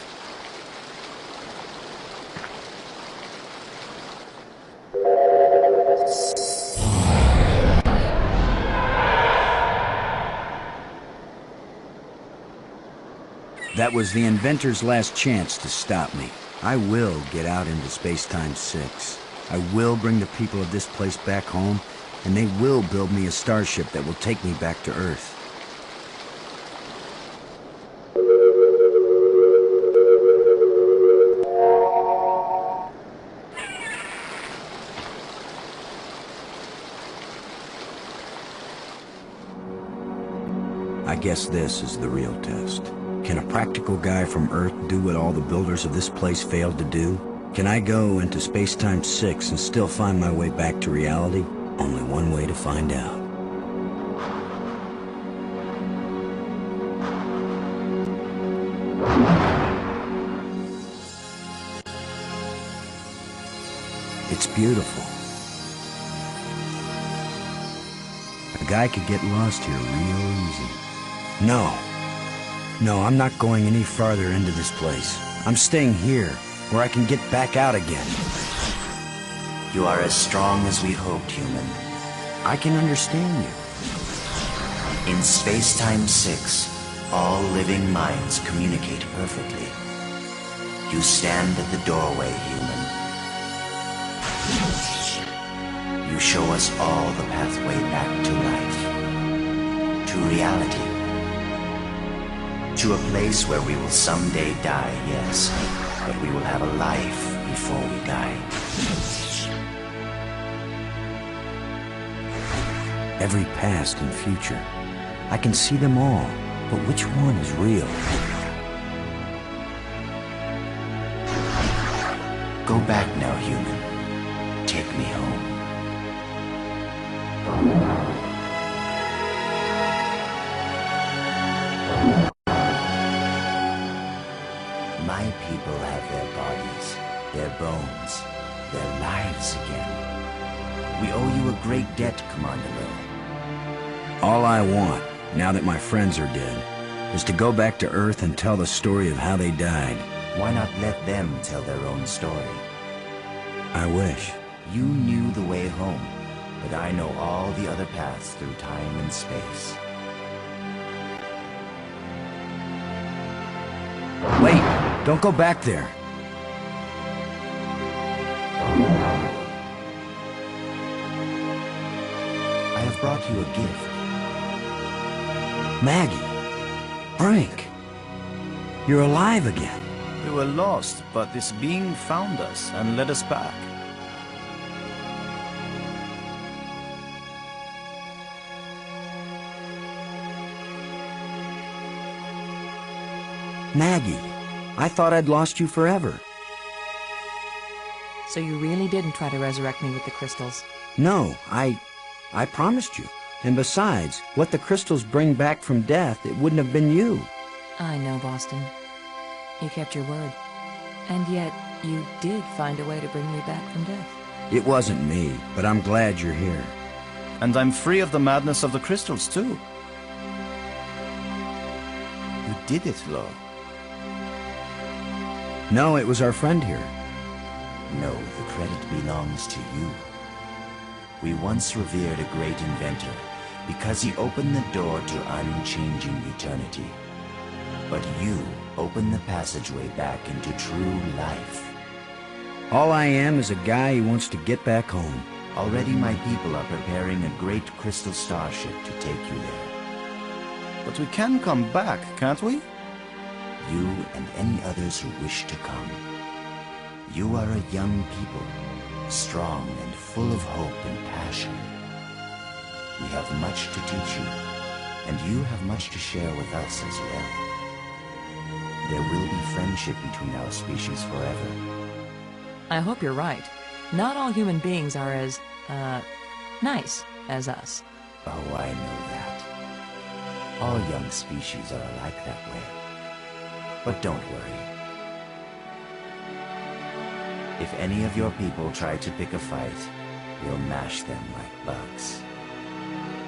That was the inventor's last chance to stop me. I will get out into Space-Time 6. I will bring the people of this place back home, and they will build me a starship that will take me back to Earth. I guess this is the real test. Can a practical guy from Earth do what all the builders of this place failed to do? Can I go into Space-Time 6 and still find my way back to reality? Only one way to find out. It's beautiful. A guy could get lost here real easy. No, I'm not going any farther into this place. I'm staying here, where I can get back out again. You are as strong as we hoped, human. I can understand you. In Space-Time 6, all living minds communicate perfectly. You stand at the doorway, human. You show us all the pathway back to life, to reality. To a place where we will someday die, yes, but we will have a life before we die. Every past and future. I can see them all, but which one is real? Go back now, human. Take me home. My people have their bodies, their bones, their lives again. We owe you a great debt, Commander Lowe. All I want, now that my friends are dead, is to go back to Earth and tell the story of how they died. Why not let them tell their own story? I wish. You knew the way home, but I know all the other paths through time and space. Wait! Don't go back there! I have brought you a gift. Maggie! Frank! You're alive again! We were lost, but this being found us and led us back. Maggie, I thought I'd lost you forever. So you really didn't try to resurrect me with the crystals? No, I promised you. And besides, what the crystals bring back from death, it wouldn't have been you. I know, Boston. You kept your word. And yet, you did find a way to bring me back from death. It wasn't me, but I'm glad you're here. And I'm free of the madness of the crystals, too. You did it, Lo. No, it was our friend here. No, the credit belongs to you. We once revered a great inventor because he opened the door to unchanging eternity. But you open the passageway back into true life. All I am is a guy who wants to get back home. Already my people are preparing a great crystal starship to take you there. But we can come back, can't we? You and any others who wish to come. You are a young people, strong and full of hope and passion. We have much to teach you, and you have much to share with us as well. There will be friendship between our species forever. I hope you're right. Not all human beings are as, nice as us. Oh, I know that. All young species are alike that way. But don't worry. If any of your people try to pick a fight, we'll mash them like bugs.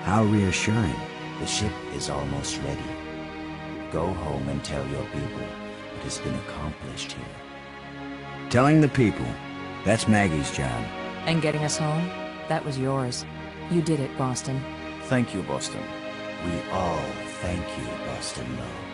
How reassuring. The ship is almost ready. Go home and tell your people what has been accomplished here. Telling the people, that's Maggie's job. And getting us home, that was yours. You did it, Boston. Thank you, Boston. We all thank you, Boston Lowe.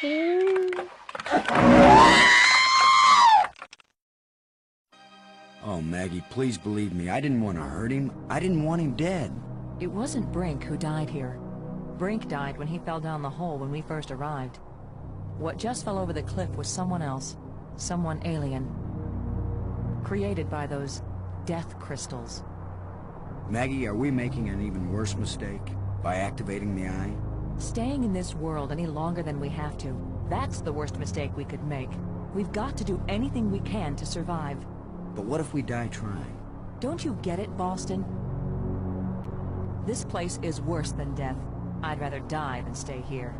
Oh, Maggie, please believe me. I didn't want to hurt him. I didn't want him dead. It wasn't Brink who died here. Brink died when he fell down the hole when we first arrived. What just fell over the cliff was someone else. Someone alien. Created by those death crystals. Maggie, are we making an even worse mistake by activating the eye? Staying in this world any longer than we have to. That's the worst mistake we could make. We've got to do anything we can to survive. But what if we die trying? Don't you get it, Boston? This place is worse than death. I'd rather die than stay here.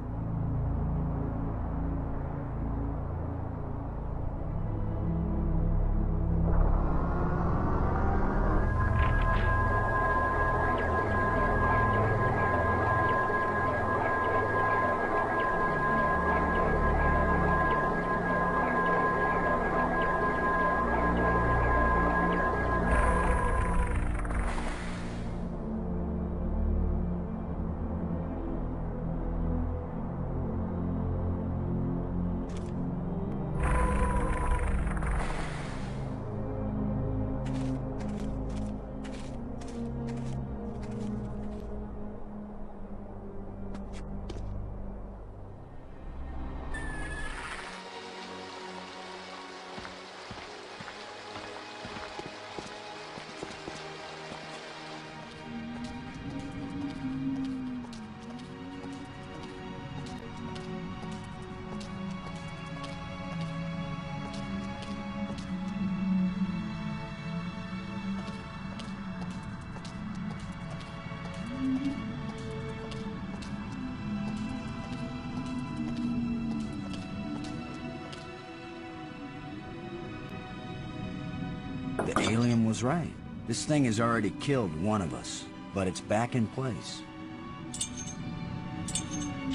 The alien was right. This thing has already killed one of us, but it's back in place.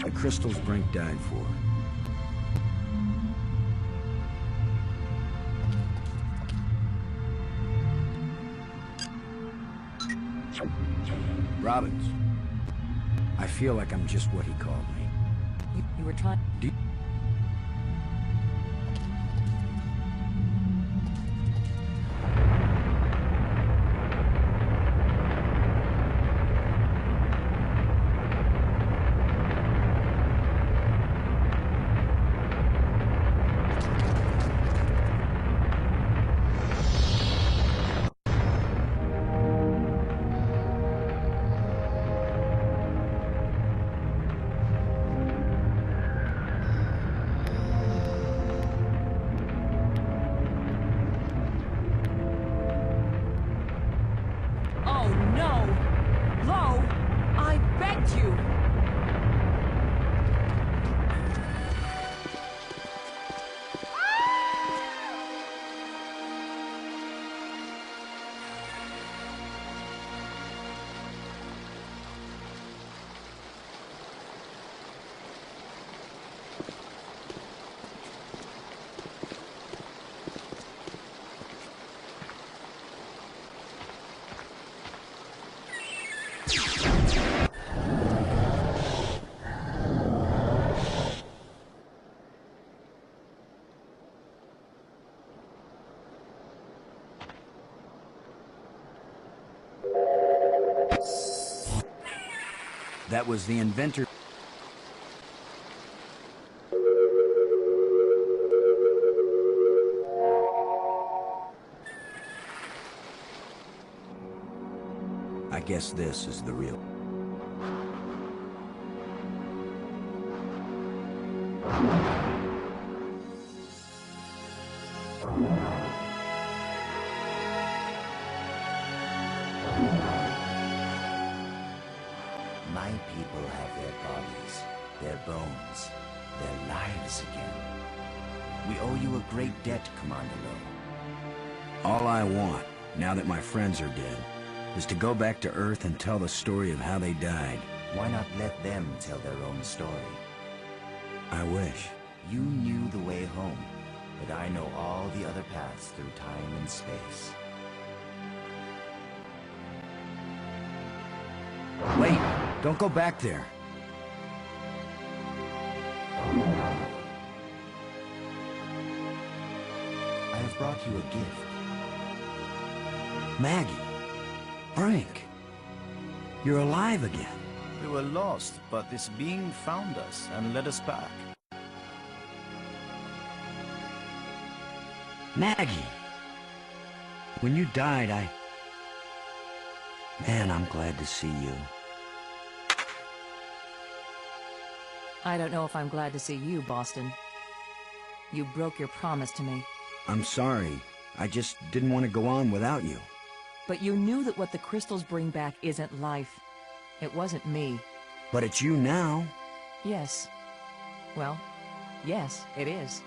The crystals Brink died for. Robbins. I feel like I'm just what he called me. You were trying... That was the inventor. I guess this is the real. My people have their bodies, their bones, their lives again. We owe you a great debt, Commander Lowe. All I want, now that my friends are dead, is to go back to Earth and tell the story of how they died. Why not let them tell their own story? I wish. You knew the way home, but I know all the other paths through time and space. Wait! Don't go back there! brought you a gift. Maggie. Brink. You're alive again. We were lost, but this being found us and led us back. Maggie. When you died, Man, I'm glad to see you. I don't know if I'm glad to see you, Boston. You broke your promise to me. I'm sorry. I just didn't want to go on without you. But you knew that what the crystals bring back isn't life. It wasn't me. But it's you now. Yes. Well, yes, it is.